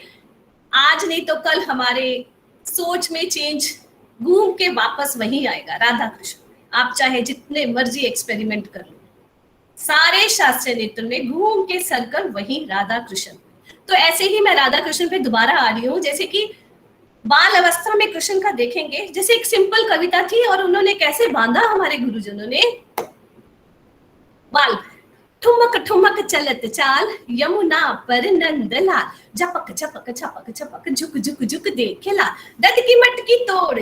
F: आज नहीं तो कल हमारे सोच में चेंज घूम के वापस वही आएगा, राधा कृष्ण। आप चाहे जितने मर्जी एक्सपेरिमेंट कर लो, सारे शास्त्रीय नृत्य में घूम के सर्कल वही राधा कृष्ण। तो ऐसे ही मैं राधा कृष्ण पे दोबारा आ रही हूँ। जैसे कि बाल अवस्था में कृष्ण का देखेंगे, जैसे एक सिंपल कविता थी, और उन्होंने कैसे बांधा हमारे गुरुजनों ने, बाल ठुमक ठुमक चलत चाल, यमुना पर नंदलाल, झपक झपक झपक झपक झुक झुक झुक देखेला, दद की मटकी तोड़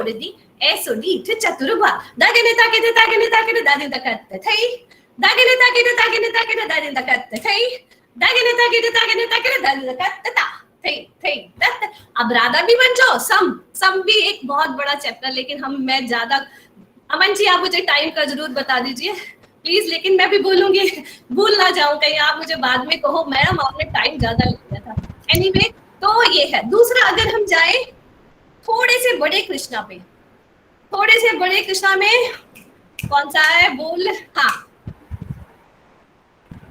F: दी ऐसोडी चतुर्भा दागिने तागिने तागिने तागिने दागिने तकत थई दागिने तागिने तागिने तागिने दागिने तकत थई दागिने तागिने तागिने तागिने दागिने तकत ता थई थई तत। अब राधा भी बन जाओ, सम भी एक बहुत बड़ा चैप्टर, लेकिन मैं ज्यादा, अमन जी आप मुझे टाइम का जरूर बता दीजिए प्लीज, लेकिन मैं भी बोलूंगी, भूल ना जाऊं कहीं आप मुझे बाद में कहो मैडम आपने टाइम ज्यादा ले लिया था। एनीवे, तो ये है। दूसरा, अगर हम जाए थोड़े से बड़े कृष्णा पे, थोड़े से बड़े कृष्णा में कौन सा है बोल, हाँ,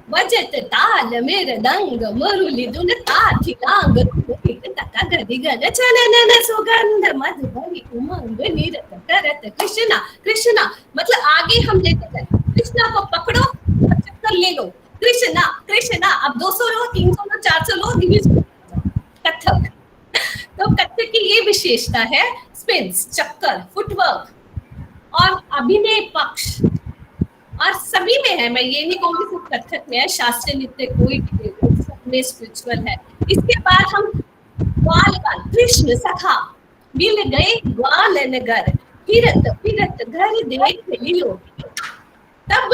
F: वजत ताल मेरे दंग मरुली दुन ताथी लांग तका गदि गन चनन सुगंध मधुबरी उमंग निरत करत कृष्णा कृष्णा, मतलब आगे हम लेते हैं कृष्णा को पकड़ो और चक्कर ले लो, कृष्णा कृष्णा। अब 200 लो, 300 लो, 400 लो, कथक। तो कथक की ये विशेषता है, स्पिन्स, चक्कर, फुटवर्क और अभिनय पक्ष, और सभी में है। मैं ये नहीं कहूंगी सिर्फ कथक में है, शास्त्रीय नृत्य कोई भी सब में स्पिरिचुअल है। इसके बाद हम ग्वाल बाल, कृष्ण सखा मिल गए ग्वाल नगर, फिरत फिरत घर देख लियो, तब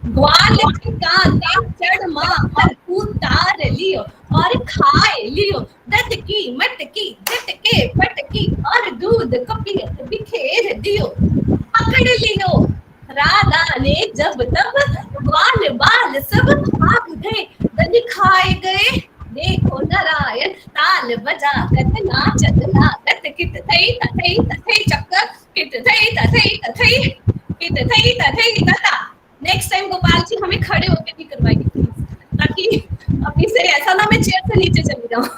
F: ग्वाल के कांटे चढ़ मां उतार लियो और खाए लियो, दत की मटकी झटके पटकी और दूध को पियत बिखेर दियो, पकड़ लियो राधा ने जब तब ग्वाल बाल सब भाग गए, दन खाए गए देखो नारायण, ताल बजा कत नाचत लागत, कित थई तथई तथई चक्कर, कित थई तथई तथई कित थई तथई तथा। नेक्स्ट टाइम गोपाल जी हमें खड़े होकर भी करवाएंगे प्लीज, ताकि अभी से ऐसा ना मैं चेयर से नीचे चली जाऊं।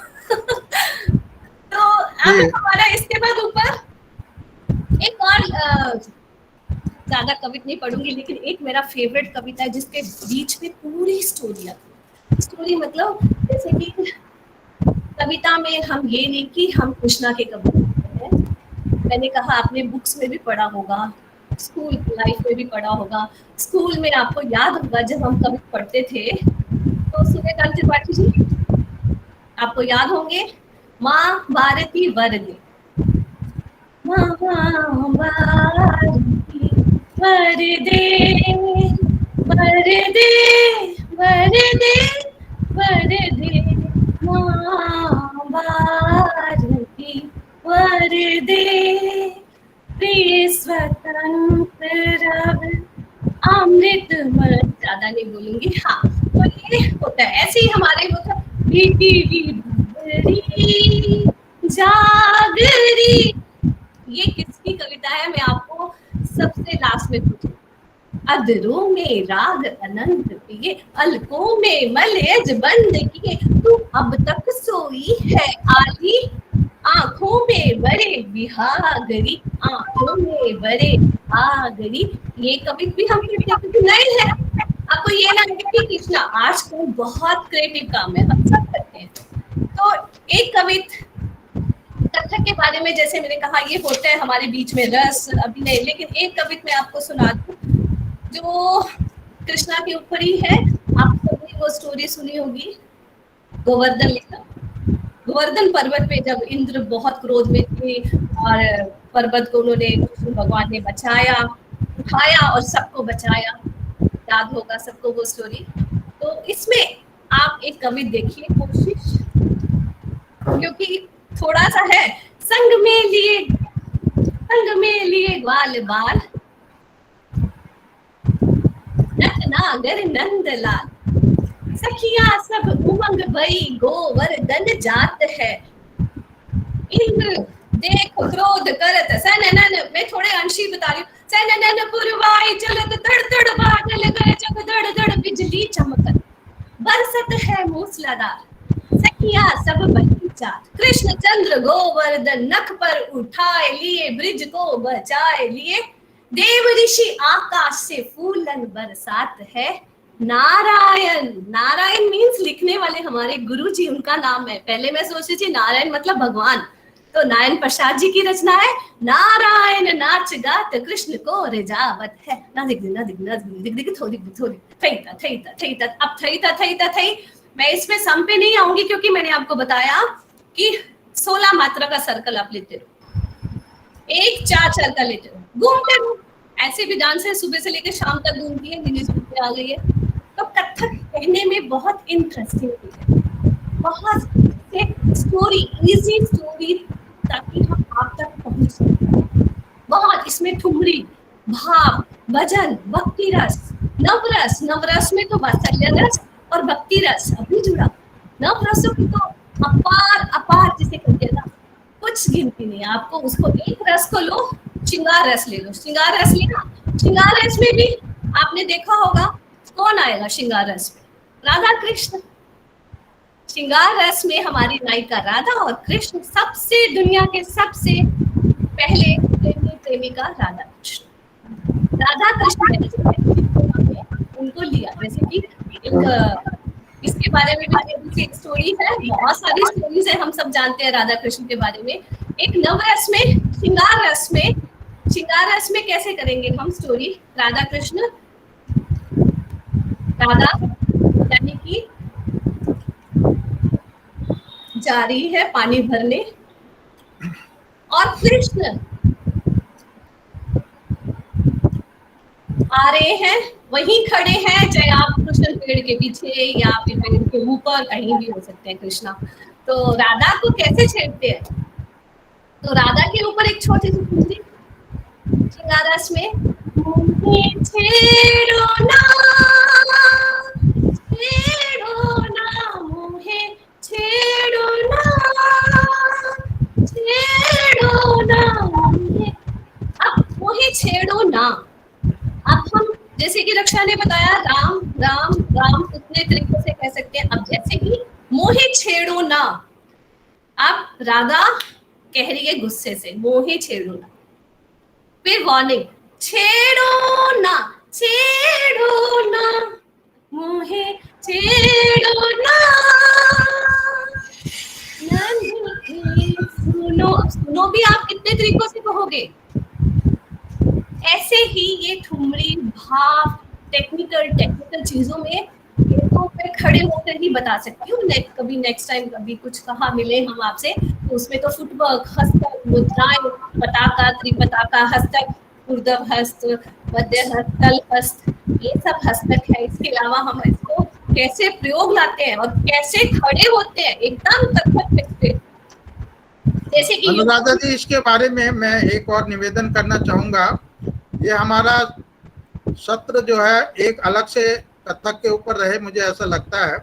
F: तो अब हमारा इसके बाद ऊपर एक और, ज्यादा कविता नहीं पढ़ूंगी, लेकिन एक मेरा फेवरेट कविता है जिसके बीच में पूरी स्टोरी है। स्टोरी मतलब जैसे कि कविता में हम ये नहीं कि हम कृष्णा के कवि हैं, मैंने कहा आपने बुक्स में भी पढ़ा होगा, स्कूल लाइफ में भी पढ़ा होगा। स्कूल में आपको याद होगा जब हम कविता पढ़ते थे तो सूर्यकांत त्रिपाठी जी आपको याद होंगे, माँ भारती वरदे, माँ भारती वरदे वरदे वरदे वरदे, माँ भारती वरदे, प्रिय स्वतंत्र रव अमृत मन, ज्यादा नहीं बोलूंगी। हाँ, तो ये होता है, ऐसे ही हमारे होता जागरी। ये किसकी कविता है मैं आपको सबसे लास्ट में पूछूं। अधरों में राग अनंत पिए, अलकों में मलेज बंद किए, तू अब तक सोई है आली, आंखों में बड़े बिहागरी, आंखों में बड़े बिहागरी। ये कविता भी हम नहीं है, आपको ये ना कि कृष्णा आजकल बहुत क्रिएटिव काम है, हम सब करते हैं। तो एक कविता कथक के बारे में, जैसे मैंने कहा ये होता है हमारे बीच में रस अभिनय, लेकिन एक कविता मैं आपको सुना दूं जो कृष्णा के ऊपर ही है। आप सबने वो स्टोरी सुनी होगी, गोवर्धन लिखा। गोवर्धन पर्वत पे जब इंद्र बहुत क्रोध में थे और पर्वत को उन्होंने कृष्ण भगवान ने बचाया, उठाया और सबको बचाया, याद होगा सबको वो स्टोरी। तो इसमें आप एक कविता देखिए कोशिश, क्योंकि थोड़ा सा है, संग में लिए ग्वाल बाल, नट नागर नंदलाल, सखिया सब उमंग भई गोवर्धन जात है, इंद्र देखो क्रोध करत सननन, मैं थोड़े अंशी बता रही हूँ, सननन पुरवाई चलत तड़ तड़ बादल गए, जग दड़ दड़ बिजली चमकत, बरसत है मूसलाधार, सखिया सब बही जात, कृष्ण चंद्र गोवर्धन नख पर उठाए लिए, ब्रिज को बचाए लिए, देव ऋषि आकाश से फूलन बरसात है, नारायण। नारायण मीन्स लिखने वाले हमारे गुरु जी, उनका नाम है। पहले मैं सोच रही थी नारायण मतलब भगवान, तो नारायण प्रसाद जी की रचना है, नारायण नाच गात कृष्ण को रिजावत है, ना दिख ना दिख ना दिख दिख थोड़ी थोड़ी थई ता। अब थई मैं इसमें सम पे नहीं आऊंगी, क्योंकि मैंने आपको बताया कि 16 मात्रा का सर्कल आप लेते हो। एक 4-4 का लेते हो, घूमते रहो। ऐसे भी डांस है, सुबह से लेकर शाम तक घूमती है, गिनीज बुक में आ गई है। तो कथक कहने में बहुत इंटरेस्टिंग है, बहुत स्टोरी, इजी स्टोरी, ताकि हम आप तक पहुंच सकें। बहुत इसमें ठुमरी, भाव, भजन, भक्ति रस, नवरस, नवरस में तो वात्सल्य रस और भक्ति रस अभी जुड़ा। नव रसों की तो अपार अपार जिसे कहते हैं ना, कुछ गिनती नहीं। आपको उसको एक रस को लो, श्रृंगार रस ले लो, श्रृंगार रस लेना, श्रृंगार रस में भी आपने देखा होगा कौन आएगा श्रृंगार रस में? राधा कृष्ण। श्रृंगार रस में हमारी नायिका राधा और कृष्ण, सबसे दुनिया के सबसे पहले प्रेमिका राधा कृष्ण। राधा कृष्ण ने उनको लिया, जैसे कि एक इसके बारे में भी एक स्टोरी है, बहुत सारी स्टोरीज है, हम सब जानते हैं राधा कृष्ण के बारे में। एक नवरस में, श्रृंगार रस में कैसे करेंगे हम स्टोरी? राधा कृष्ण, राधा यानी कि जा रही है पानी भरने, और कृष्ण आ रहे हैं, वहीं खड़े हैं, चाहे आप कृष्ण पेड़ के पीछे या फिर पेड़ के ऊपर, कहीं भी हो सकते हैं कृष्णा। तो राधा को कैसे छेड़ते हैं? तो राधा के ऊपर एक छोटी सी कुंजी, श्रृंगार रस में, मुझे छेड़ो ना, छेड़ो ना, मुझे छेड़ो ना, छेड़ो ना मुझे। अब मुझे छेड़ो ना, अब हम जैसे कि रक्षा ने बताया, राम राम राम कितने तरीकों से कह सकते हैं। अब जैसे कि मोहे छेड़ो ना, अब राधा कह रही है गुस्से से, मोहे छेड़ो ना। फिर वार्निंग, छेड़ो ना, छेड़ो ना, मोहे छेड़ो ना, सुनो। अब सुनो भी आप कितने तरीकों से कहोगे? ऐसे ही ये ठुमरी, भाव, टेक्निकल चीजों में ये तो मैं खड़े होकर ही बता सकती हूँ। कभी नेक्स्ट टाइम कभी कुछ कहा मिले हम आपसे, तो उसमें तो फुटवर्क, हस्तक, मुद्राएं, पताका, त्रिपताका, हस्तक, ऊर्ध्व हस्त, मध्य हस्त, तल हस्त, ये सब हस्तक है। इसके अलावा हम इसको कैसे प्रयोग लाते हैं और कैसे खड़े होते हैं एकदम कथक पे, जैसे कि
B: अनुराधा जी, इसके बारे में मैं एक और निवेदन करना चाहूंगा। ये हमारा सत्र जो है एक अलग से कथक के ऊपर रहे, मुझे ऐसा लगता है,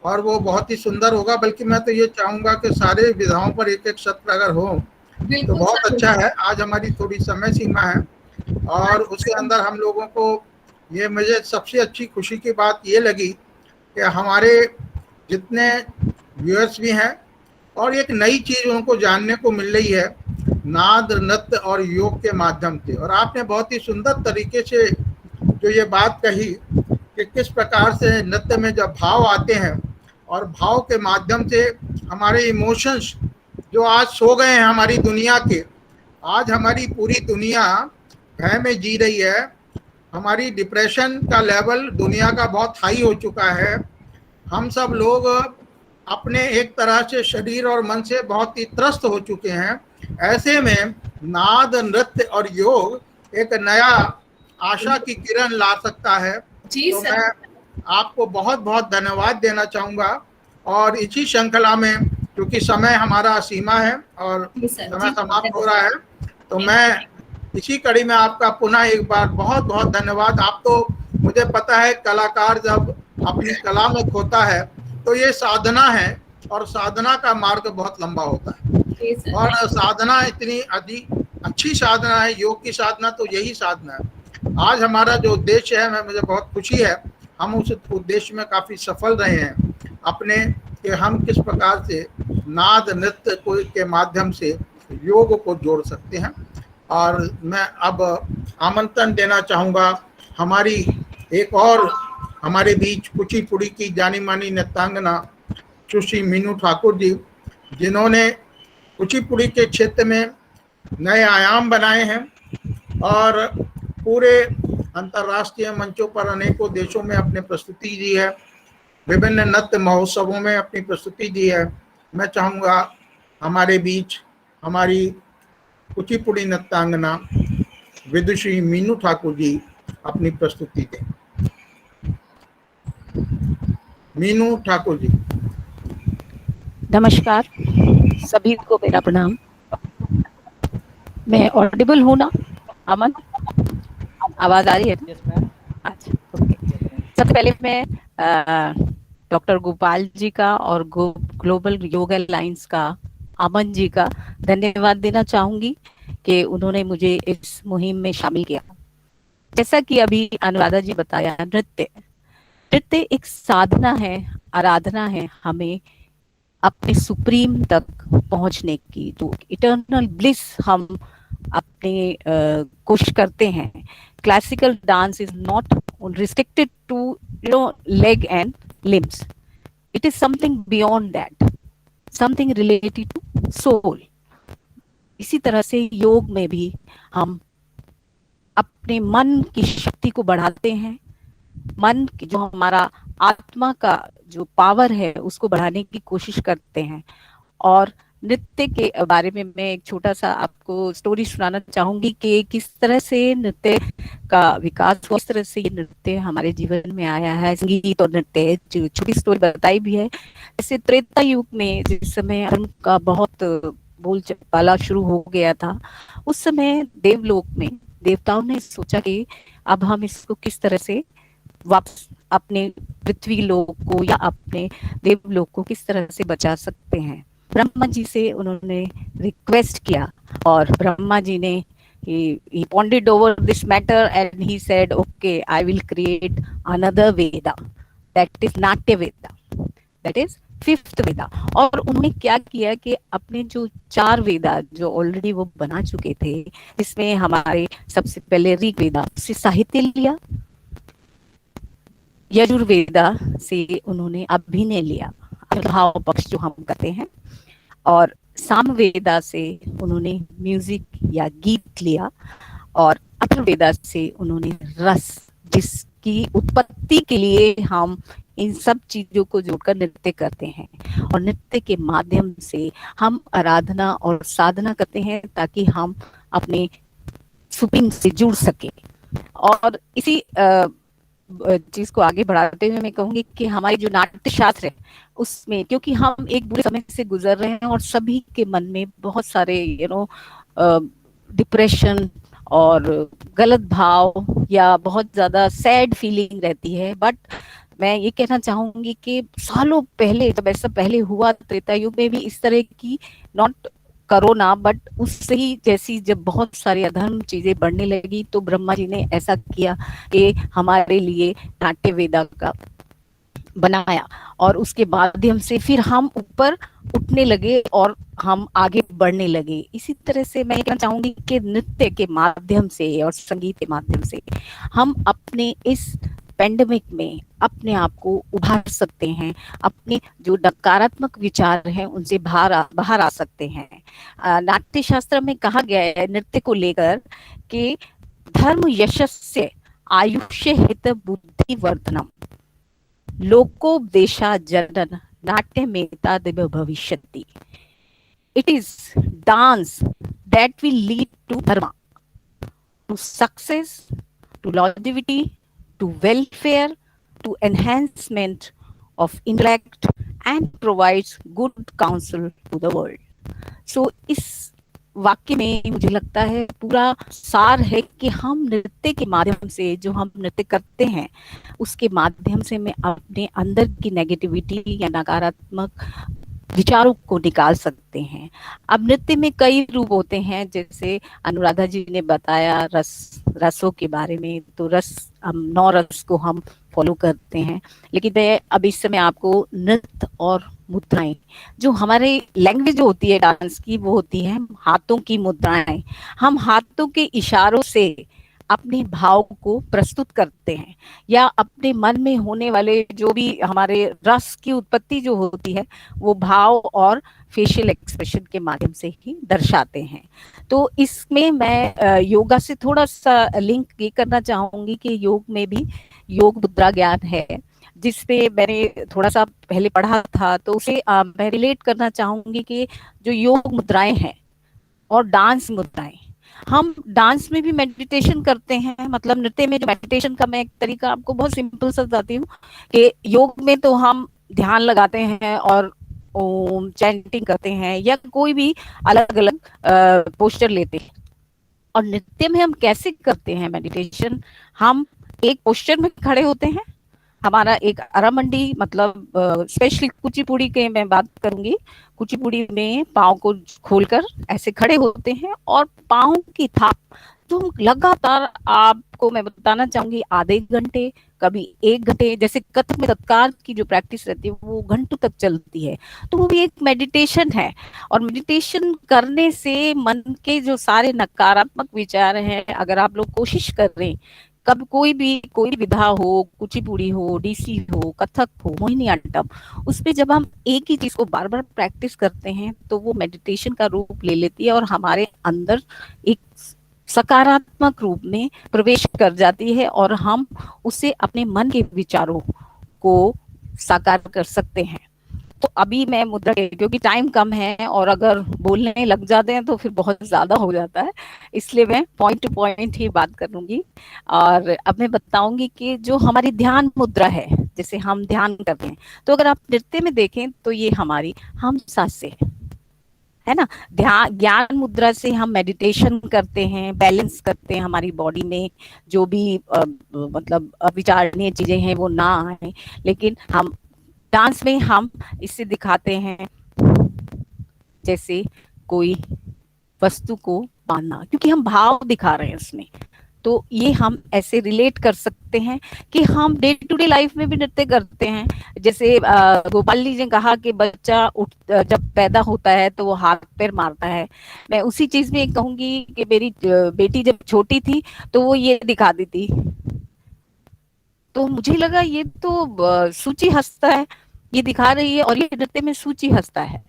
B: और वो बहुत ही सुंदर होगा। बल्कि मैं तो ये चाहूंगा कि सारे विधाओं पर एक एक सत्र अगर हो तो बहुत अच्छा है। आज हमारी थोड़ी समय सीमा है और उसके अंदर हम लोगों को ये, मुझे सबसे अच्छी खुशी की बात ये लगी कि हमारे जितने व्यूअर्स भी हैं और एक नई चीज उनको जानने को मिल रही है नाद, नृत्य और योग के माध्यम से। और आपने बहुत ही सुंदर तरीके से जो ये बात कही कि किस प्रकार से नृत्य में जब भाव आते हैं और भाव के माध्यम से हमारे इमोशंस जो आज सो गए हैं हमारी दुनिया के, आज हमारी पूरी दुनिया भय में जी रही है। हमारी डिप्रेशन का लेवल दुनिया का बहुत हाई हो चुका है। हम सब लोग अपने एक तरह से शरीर और मन से बहुत ही त्रस्त हो चुके हैं। ऐसे में नाद, नृत्य और योग एक नया आशा की किरण ला सकता है।
F: जी
B: तो
F: सर,
B: मैं आपको बहुत बहुत धन्यवाद देना चाहूँगा। और इसी श्रृंखला में, क्योंकि समय हमारा सीमा है और समय समाप्त हो रहा है, तो मैं इसी कड़ी में आपका पुनः एक बार बहुत बहुत धन्यवाद। आप तो, मुझे पता है, कलाकार जब अपनी कला में खोता है तो ये साधना है और साधना का मार्ग बहुत लंबा होता है। और साधना इतनी अच्छी साधना है, योग की साधना तो यही साधना है। आज हमारा जो उद्देश्य है, मुझे बहुत खुशी है, हम उस उद्देश्य में काफ़ी सफल रहे हैं अपने, कि हम किस प्रकार से नाद, नृत्य के माध्यम से योग को जोड़ सकते हैं। और मैं अब आमंत्रण देना चाहूँगा हमारी एक और, हमारे बीच कुचिपुड़ी की जानी मानी नृत्यांगना सुश्री मीनू ठाकुर जी, जिन्होंने कुचिपुड़ी के क्षेत्र में नए आयाम बनाए हैं और पूरे अंतर्राष्ट्रीय मंचों पर अनेकों देशों में अपनी प्रस्तुति दी है, विभिन्न नृत्य महोत्सवों में अपनी प्रस्तुति दी है। मैं चाहूँगा हमारे बीच हमारी कुचिपुड़ी नृत्यांगना विदुषी मीनू ठाकुर जी अपनी प्रस्तुति दें। मीनू ठाकुर जी।
G: नमस्कार, सभी को मेरा प्रणाम। मैं ऑडिबल हूँ ना अमन? आवाज आ रही है ना?
A: Yes, ma'am.
G: अच्छा, ओके। सबसे पहले मैं डॉक्टर गोपाल जी का और ग्लोबल योगा अलायंस का अमन जी का धन्यवाद देना चाहूंगी कि उन्होंने मुझे इस मुहिम में शामिल किया। जैसा कि अभी अनुराधा जी बताया, नृत्य एक साधना है, आराधना है हमें अपने सुप्रीम तक पहुंचने की। तो इटर्नल ब्लिस हम अपने कोशिश करते हैं। Classical dance is not restricted to leg and limbs, it is something beyond that, something related to soul. इसी तरह से योग में भी हम अपने मन की शक्ति को बढ़ाते हैं, मन की जो हमारा आत्मा का जो पावर है उसको बढ़ाने की कोशिश करते हैं। और नृत्य के बारे में मैं एक छोटा सा आपको स्टोरी सुनाना चाहूंगी कि किस तरह से नृत्य का विकास हुआ, किस तरह से ये नृत्य हमारे जीवन में आया है। संगीत और नृत्य छोटी स्टोरी बताई भी है। जैसे त्रेता युग में जिस समय धर्म का बहुत बोलचाला शुरू हो गया था, उस समय देवलोक में देवताओं ने सोचा कि अब हम इसको किस तरह से वापस अपने पृथ्वी लोक को या अपने देवलोक को किस तरह से बचा सकते हैं। ब्रह्मा जी से उन्होंने रिक्वेस्ट किया और ब्रह्मा जी ने he pondered over this matter and he said, okay, I will create another Veda, that is Natya Veda, that is fifth Veda. और उन्होंने क्या किया कि अपने जो 4 वेदा जो ऑलरेडी वो बना चुके थे, जिसमें हमारे सबसे पहले ऋग्वेदा से साहित्य लिया, यजुर्वेदा से उन्होंने अभिनय लिया, भाव पक्ष जो हम कहते हैं, और सामवेदा से उन्होंने म्यूजिक या गीत लिया, और अथर्ववेदा से उन्होंने रस, जिसकी उत्पत्ति के लिए हम इन सब चीजों को जोड़कर नृत्य करते हैं। और नृत्य के माध्यम से हम आराधना और साधना करते हैं ताकि हम अपने सुप्रीम से जुड़ सके। और इसी चीज को आगे बढ़ाते हुए मैं कहूंगी कि हमारे जो नाट्य शास्त्र है उसमें, क्योंकि हम एक बुरे समय से गुजर रहे हैं और सभी के मन में बहुत सारे डिप्रेशन और गलत भाव या बहुत ज्यादा सैड फीलिंग रहती है। बट मैं ये कहना चाहूंगी कि सालों पहले जब ऐसा पहले हुआ त्रेता युग में भी इस तरह की, नॉट कोरोना बट उससे ही जैसी जब बहुत सारी अधर्म चीजें बढ़ने लगी, तो ब्रह्मा जी ने ऐसा किया कि हमारे लिए नाट्य वेदा का बनाया, और उसके माध्यम से फिर हम ऊपर उठने लगे और हम आगे बढ़ने लगे। इसी तरह से मैं कहना चाहूंगी कि नृत्य के माध्यम से और संगीत के माध्यम से हम अपने इस पेंडेमिक में अपने आप को उभार सकते हैं, अपने जो नकारात्मक विचार हैं उनसे बाहर आ सकते हैं। नाट्य शास्त्र में कहा गया है नृत्य को लेकर कि धर्म यशस्य आयुष्य हित बुद्धि वर्धनम लोकोपदेशा जनन नाट्य मेता दिव्य भविष्यति। It is dance that will lead to dharma, to success, to longevity, to welfare, to enhancement of intellect and provides good counsel to the world. So इस वाक्य में मुझे लगता है पूरा सार है कि हम नृत्य के माध्यम से, जो हम नृत्य करते हैं उसके माध्यम से मैं अपने अंदर की नेगेटिविटी या नकारात्मक विचारों को निकाल सकते हैं। अब नृत्य में कई रूप होते हैं, जैसे अनुराधा जी ने बताया रसों के बारे में, तो रस हम 9 रस को हम फॉलो करते हैं। लेकिन मैं अब इस समय आपको नृत्य और मुद्राएं, जो हमारे लैंग्वेज जो होती है डांस की, वो होती है हाथों की मुद्राएं। हम हाथों के इशारों से अपने भाव को प्रस्तुत करते हैं, या अपने मन में होने वाले जो भी हमारे रस की उत्पत्ति जो होती है वो भाव और फेशियल एक्सप्रेशन के माध्यम से ही दर्शाते हैं। तो इसमें मैं योगा से थोड़ा सा लिंक ये करना चाहूंगी कि योग में भी योग मुद्रा ज्ञान है, जिसपे मैंने थोड़ा सा पहले पढ़ा था, तो उसे मैं रिलेट करना चाहूंगी कि जो योग मुद्राएं हैं और डांस मुद्राएं। हम डांस में भी मेडिटेशन करते हैं, मतलब नृत्य में जो मेडिटेशन का मैं एक तरीका आपको बहुत सिंपल सा बताती हूँ कि योग में तो हम ध्यान लगाते हैं और ओम चैंटिंग करते हैं या कोई भी अलग अलग पोस्चर लेते हैं। और नृत्य में हम कैसे करते हैं मेडिटेशन? हम एक पोस्चर में खड़े होते हैं, हमारा एक अरामंडी, मतलब स्पेशली कुचिपुड़ी के मैं बात करूंगी, कुचिपुड़ी में पाँव को खोलकर ऐसे खड़े होते हैं और पाँव की थाप तो लगातार, आपको मैं बताना चाहूंगी, आधे घंटे, कभी 1 घंटे, जैसे कथक में तत्काल की जो प्रैक्टिस रहती है वो घंटों तक चलती है, तो वो भी एक मेडिटेशन है। और मेडिटेशन करने से मन के जो सारे नकारात्मक विचार हैं, अगर आप लोग कोशिश कर रहे हैं, कब कोई विधा हो, कुचिपुड़ी हो, डीसी हो, कथक हो, मोहिनीअट्टम, उस पे जब हम एक ही चीज को बार बार प्रैक्टिस करते हैं तो वो मेडिटेशन का रूप ले लेती है और हमारे अंदर एक सकारात्मक रूप में प्रवेश कर जाती है और हम उससे अपने मन के विचारों को साकार कर सकते हैं। तो अभी मैं मुद्रा क्योंकि टाइम कम है और अगर बोलने लग जाते हैं तो फिर बहुत ज्यादा हो जाता है, इसलिए मैं पॉइंट टू पॉइंट ही बात करूंगी। और अब मैं बताऊंगी कि जो हमारी ध्यान मुद्रा है, जैसे हम ध्यान करते हैं, तो अगर आप नृत्य में देखें तो ये हमारी हम सांस से है ना। ध्यान ज्ञान मुद्रा से हम मेडिटेशन करते हैं, बैलेंस करते हैं, हमारी बॉडी में जो भी मतलब अविचारणीय चीजें हैं वो ना आए। लेकिन हम डांस में हम इससे दिखाते हैं, जैसे कोई वस्तु को बांधना, क्योंकि हम भाव दिखा रहे हैं उसमें, तो ये हम ऐसे रिलेट कर सकते हैं कि हम डे टू डे लाइफ में भी नृत्य करते हैं। जैसे गोपाल जी ने कहा कि बच्चा जब पैदा होता है तो वो हाथ पैर मारता है, मैं उसी चीज में कहूंगी कि मेरी बेटी जब छोटी थी तो वो ये दिखा दी थी, तो मुझे लगा ये तो सूची हंसता है, ये दिखा रही है और ये नृत्य में सूची हंसता है।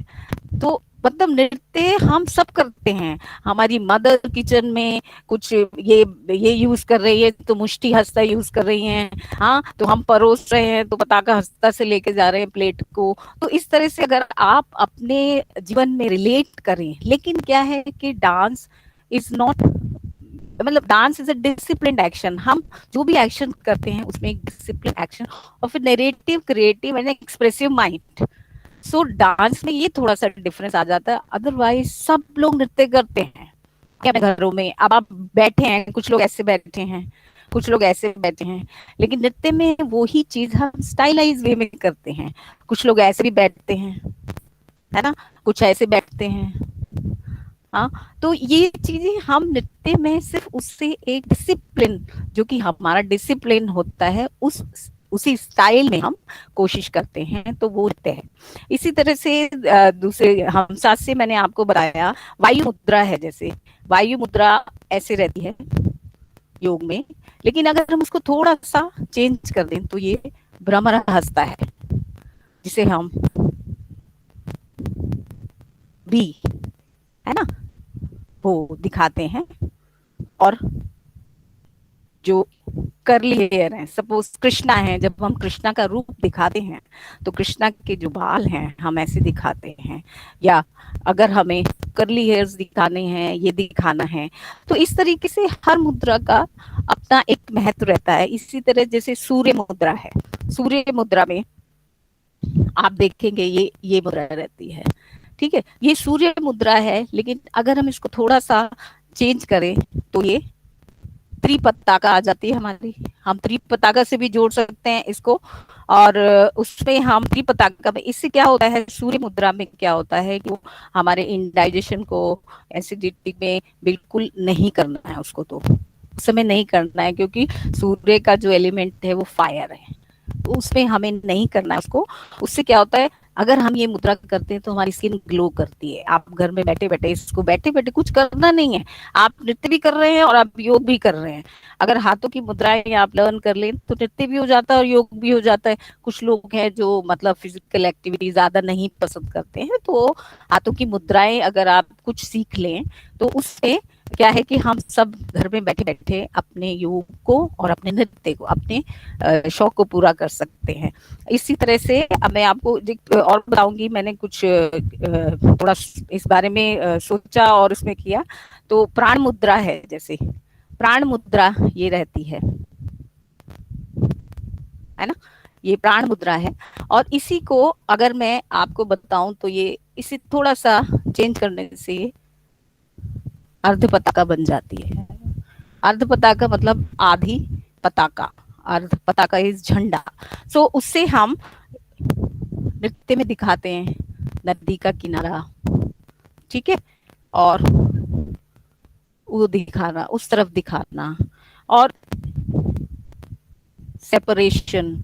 G: तो मतलब नृत्य हम सब करते हैं। हमारी मदर किचन में कुछ ये यूज कर रही है तो मुष्टि हस्ता यूज कर रही हैं, हाँ, तो हम परोस रहे हैं तो पताका हस्ता से लेके जा रहे हैं प्लेट को। तो इस तरह से अगर आप अपने जीवन में रिलेट करें, लेकिन क्या है कि डांस इज नॉट, मतलब dance is a disciplined action. हम जो भी एक्शन करते हैं उसमें एक डिसिप्लिन एक्शन और फिर narrative, creative and expressive mind. So dance में ये थोड़ा सा डिफरेंस आ जाता है, अदरवाइज सब लोग नृत्य करते हैं अपने घरों में। अब आप बैठे हैं, कुछ लोग ऐसे बैठे हैं, कुछ लोग ऐसे बैठे हैं, लेकिन नृत्य में वो ही चीज हम स्टाइलाइज वे में करते हैं। कुछ लोग ऐसे भी बैठते हैं, है ना, कुछ ऐसे बैठते हैं, हाँ। तो ये चीजें हम नृत्य में सिर्फ उससे एक डिसिप्लिन, जो कि हमारा डिसिप्लिन होता है, उसी स्टाइल में हम कोशिश करते हैं, तो वो नृत्य है। इसी तरह से दूसरे हम साथ से मैंने आपको बताया वायु मुद्रा है, जैसे वायु मुद्रा ऐसे रहती है योग में, लेकिन अगर हम उसको थोड़ा सा चेंज कर दें तो ये भ्रमर हंसता है, जिसे हम बी, है ना, वो दिखाते हैं। और जो करली हेयर है, सपोज कृष्णा है, जब हम कृष्णा का रूप दिखाते हैं तो कृष्णा के जो बाल हैं हम ऐसे दिखाते हैं, या अगर हमें करली हेयर्स दिखाने हैं, ये दिखाना है, तो इस तरीके से हर मुद्रा का अपना एक महत्व रहता है। इसी तरह जैसे सूर्य मुद्रा है, सूर्य मुद्रा में आप देखेंगे ये मुद्रा रहती है, ठीक है, ये सूर्य मुद्रा है, लेकिन अगर हम इसको थोड़ा सा चेंज करें तो ये त्रिपताका आ जाती है हमारी। हम त्रिपताका से भी जोड़ सकते हैं इसको, और उसमें हम त्रिपताका में, इससे क्या होता है, सूर्य मुद्रा में क्या होता है कि वो हमारे इंडाइजेशन को, एसिडिटी में बिल्कुल नहीं करना है उसको, तो उस समय नहीं करना है, क्योंकि सूर्य का जो एलिमेंट है वो फायर है, तो उसमें हमें नहीं करना है उसको। उससे क्या होता है, अगर हम ये मुद्रा करते हैं तो हमारी स्किन ग्लो करती है। आप घर में बैठे बैठे इसको, बैठे बैठे कुछ करना नहीं है, आप नृत्य भी कर रहे हैं और आप योग भी कर रहे हैं। अगर हाथों की मुद्राएं आप लर्न कर लें तो नृत्य भी हो जाता है और योग भी हो जाता है। कुछ लोग हैं जो मतलब फिजिकल एक्टिविटी ज्यादा नहीं पसंद करते हैं, तो हाथों की मुद्राएं अगर आप कुछ सीख लें तो उससे क्या है कि हम सब घर में बैठे बैठे अपने योग को और अपने नृत्य को, अपने शौक को पूरा कर सकते हैं। इसी तरह से अब मैं आपको और बताऊंगी। मैंने कुछ थोड़ा इस बारे में सोचा और उसमें किया। तो प्राण मुद्रा है, जैसे प्राण मुद्रा ये रहती है ना, ये प्राण मुद्रा है। और इसी को अगर मैं आपको बताऊं तो ये इसे थोड़ा सा चेंज करने से अर्ध पताका बन जाती है। अर्ध पताका मतलब आधी पताका, अर्ध पताका इज झंडा। सो उससे हम नृत्य में दिखाते हैं नदी का किनारा, ठीक है, और वो दिखाना, उस तरफ दिखाना, और सेपरेशन,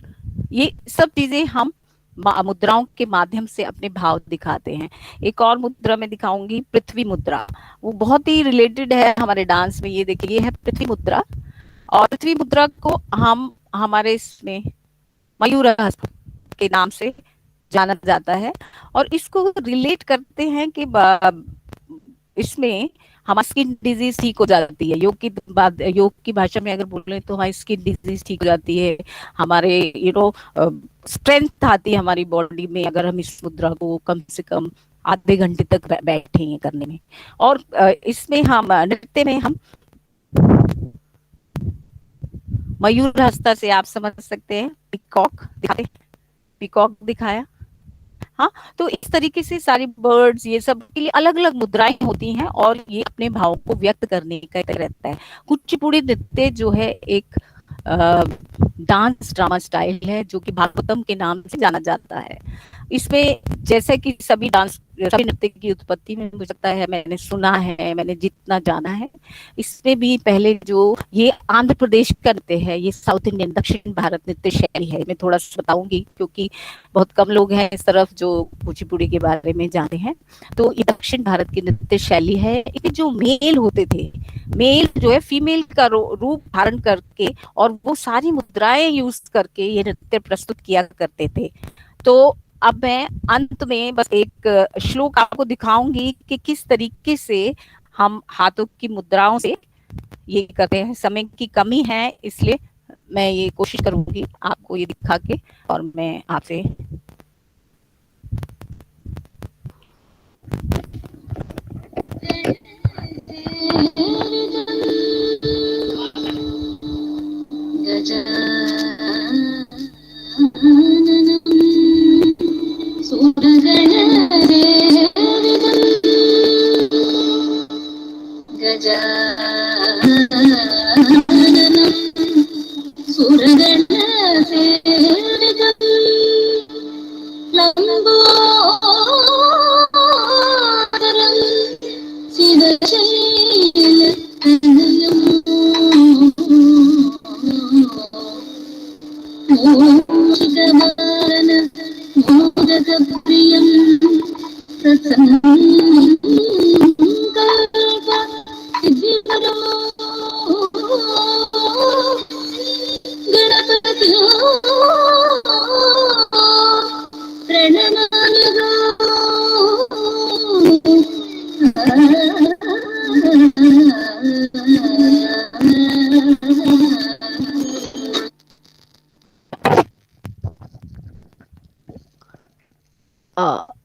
G: ये सब चीजें हम मुद्राओं के माध्यम से अपने भाव दिखाते हैं। एक और मुद्रा मैं दिखाऊंगी, पृथ्वी मुद्रा। वो बहुत ही रिलेटेड है हमारे डांस में। ये देखिए, ये है पृथ्वी मुद्रा। और पृथ्वी मुद्रा को हम हमारे इसमें मयूरहस्त के नाम से जाना जाता है। और इसको रिलेट करते हैं कि इसमें हमारी स्किन डिजीज ठीक हो जाती है। योग की भाषा में अगर बोलें तो हमारी स्किन डिजीज ठीक हो जाती है, हमारे स्ट्रेंथ आती है हमारी बॉडी में, अगर हम इस मुद्रा को कम से कम आधे घंटे तक बैठेंगे करने में। और इसमें हम नृत्य में हम मयूर हस्ता से आप समझ सकते हैं, पीकॉक दिखाया। हाँ, तो इस तरीके से सारी बर्ड्स, ये सब के लिए अलग अलग मुद्राएं होती हैं और ये अपने भावों को व्यक्त करने का रहता है। कुचिपुड़ी नृत्य जो है एक डांस ड्रामा स्टाइल है जो कि भागवतम के नाम से जाना जाता है। इसमें जैसे कि सभी नृत्य की उत्पत्ति में मुझे लगता है, मैंने सुना है, मैंने जितना जाना है, इसमें भी पहले जो ये आंध्र प्रदेश का नृत्य है, ये साउथ इंडियन दक्षिण भारत नृत्य शैली है। मैं थोड़ा सा बताऊंगी क्योंकि बहुत कम लोग हैं इस तरफ जो कुचिपुड़ी के बारे में जानते हैं। तो ये दक्षिण भारत की नृत्य शैली है। इसमें जो मेल होते थे, मेल जो है फीमेल का रूप धारण करके और वो सारी मुद्राएं यूज करके ये नृत्य प्रस्तुत किया करते थे। तो अब मैं अंत में बस एक श्लोक आपको दिखाऊंगी कि किस तरीके से हम हाथों की मुद्राओं से ये करते हैं। समय की कमी है इसलिए मैं ये कोशिश करूंगी आपको ये दिखा के, और मैं आपसे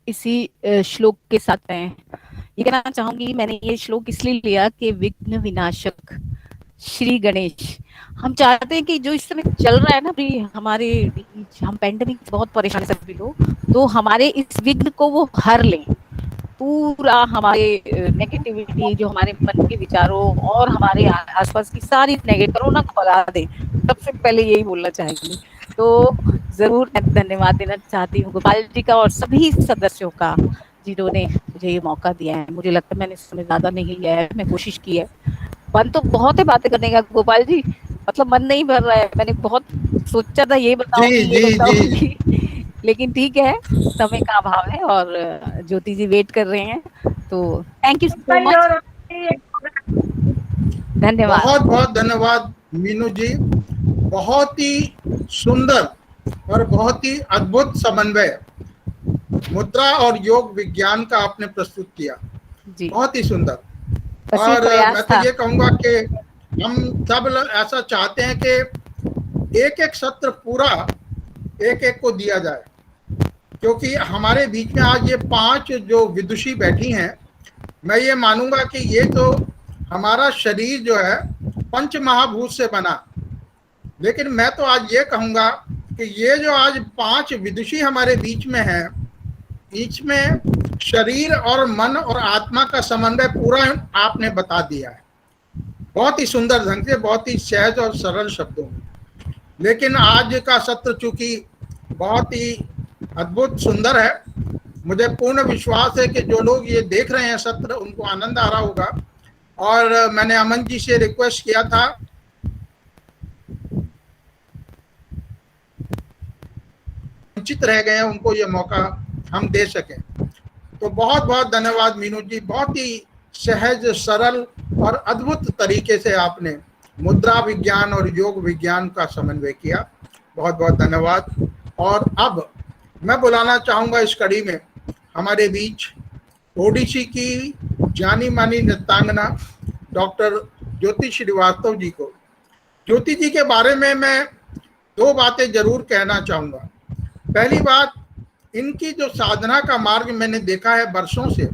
G: इसी श्लोक के साथ मैं ये कहना चाहूंगी। मैंने ये श्लोक इसलिए लिया कि विघ्न विनाशक श्री गणेश, हम चाहते हैं कि जो इस समय चल रहा है ना हमारे बीच, हम पेंडेमिक बहुत परेशान है सभी लोग, तो हमारे इस विघ्न को वो हर लें। पूरा हमारे नेगेटिविटी जो हमारे मन के विचारों और हमारे आसपास की सारी कोरोना को भगा दें, सबसे पहले यही बोलना चाहेंगे। तो जरूर मैं धन्यवाद देना चाहती हूँ गोपाल जी का और सभी सदस्यों का जिन्होंने मुझे ये मौका दिया है। मुझे लगता है मैंने समय ज्यादा नहीं लिया है, मैं कोशिश की है। मन तो बहुत है बातें करने का गोपाल जी, मतलब मन नहीं भर रहा है। मैंने बहुत सोचा था ये बताऊंगी, लेकिन ठीक है, समय का अभाव है और ज्योति जी वेट कर रहे हैं। तो थैंक यू सो मच, धन्यवाद।
B: बहुत बहुत धन्यवाद मीनू जी, बहुत ही सुंदर और बहुत ही अद्भुत समन्वय मुद्रा और योग विज्ञान का आपने प्रस्तुत किया जी, बहुत ही सुंदर। और
G: प्रयास
B: मैं
G: था।
B: तो ये कहूँगा कि हम सब लोग ऐसा चाहते हैं कि एक एक सत्र पूरा एक एक को दिया जाए, क्योंकि हमारे बीच में आज ये 5 जो विदुषी बैठी हैं, मैं ये मानूंगा कि ये तो हमारा शरीर जो है पंच महाभूत से बना, लेकिन मैं तो आज ये कहूँगा कि ये जो आज 5 विदुषी हमारे बीच में हैं, इसमें शरीर और मन और आत्मा का समन्वय पूरा आपने बता दिया है, बहुत ही सुंदर ढंग से, बहुत ही सहज और सरल शब्दों में। लेकिन आज का सत्र चूंकि बहुत ही अद्भुत सुंदर है, मुझे पूर्ण विश्वास है कि जो लोग ये देख रहे हैं सत्र, उनको आनंद आ रहा होगा। और मैंने अमन जी से रिक्वेस्ट किया था वंचित रह गए हैं, उनको ये मौका हम दे सकें। तो बहुत बहुत धन्यवाद मीनू जी, बहुत ही सहज सरल और अद्भुत तरीके से आपने मुद्रा विज्ञान और योग विज्ञान का समन्वय किया, बहुत बहुत धन्यवाद। और अब मैं बुलाना चाहूँगा इस कड़ी में हमारे बीच ओडिसी की जानी मानी नृत्यांगना डॉक्टर ज्योति श्रीवास्तव जी को। ज्योति जी के बारे में मैं 2 बातें जरूर कहना चाहूँगा। पहली बात, इनकी जो साधना का मार्ग मैंने देखा है वर्षों से,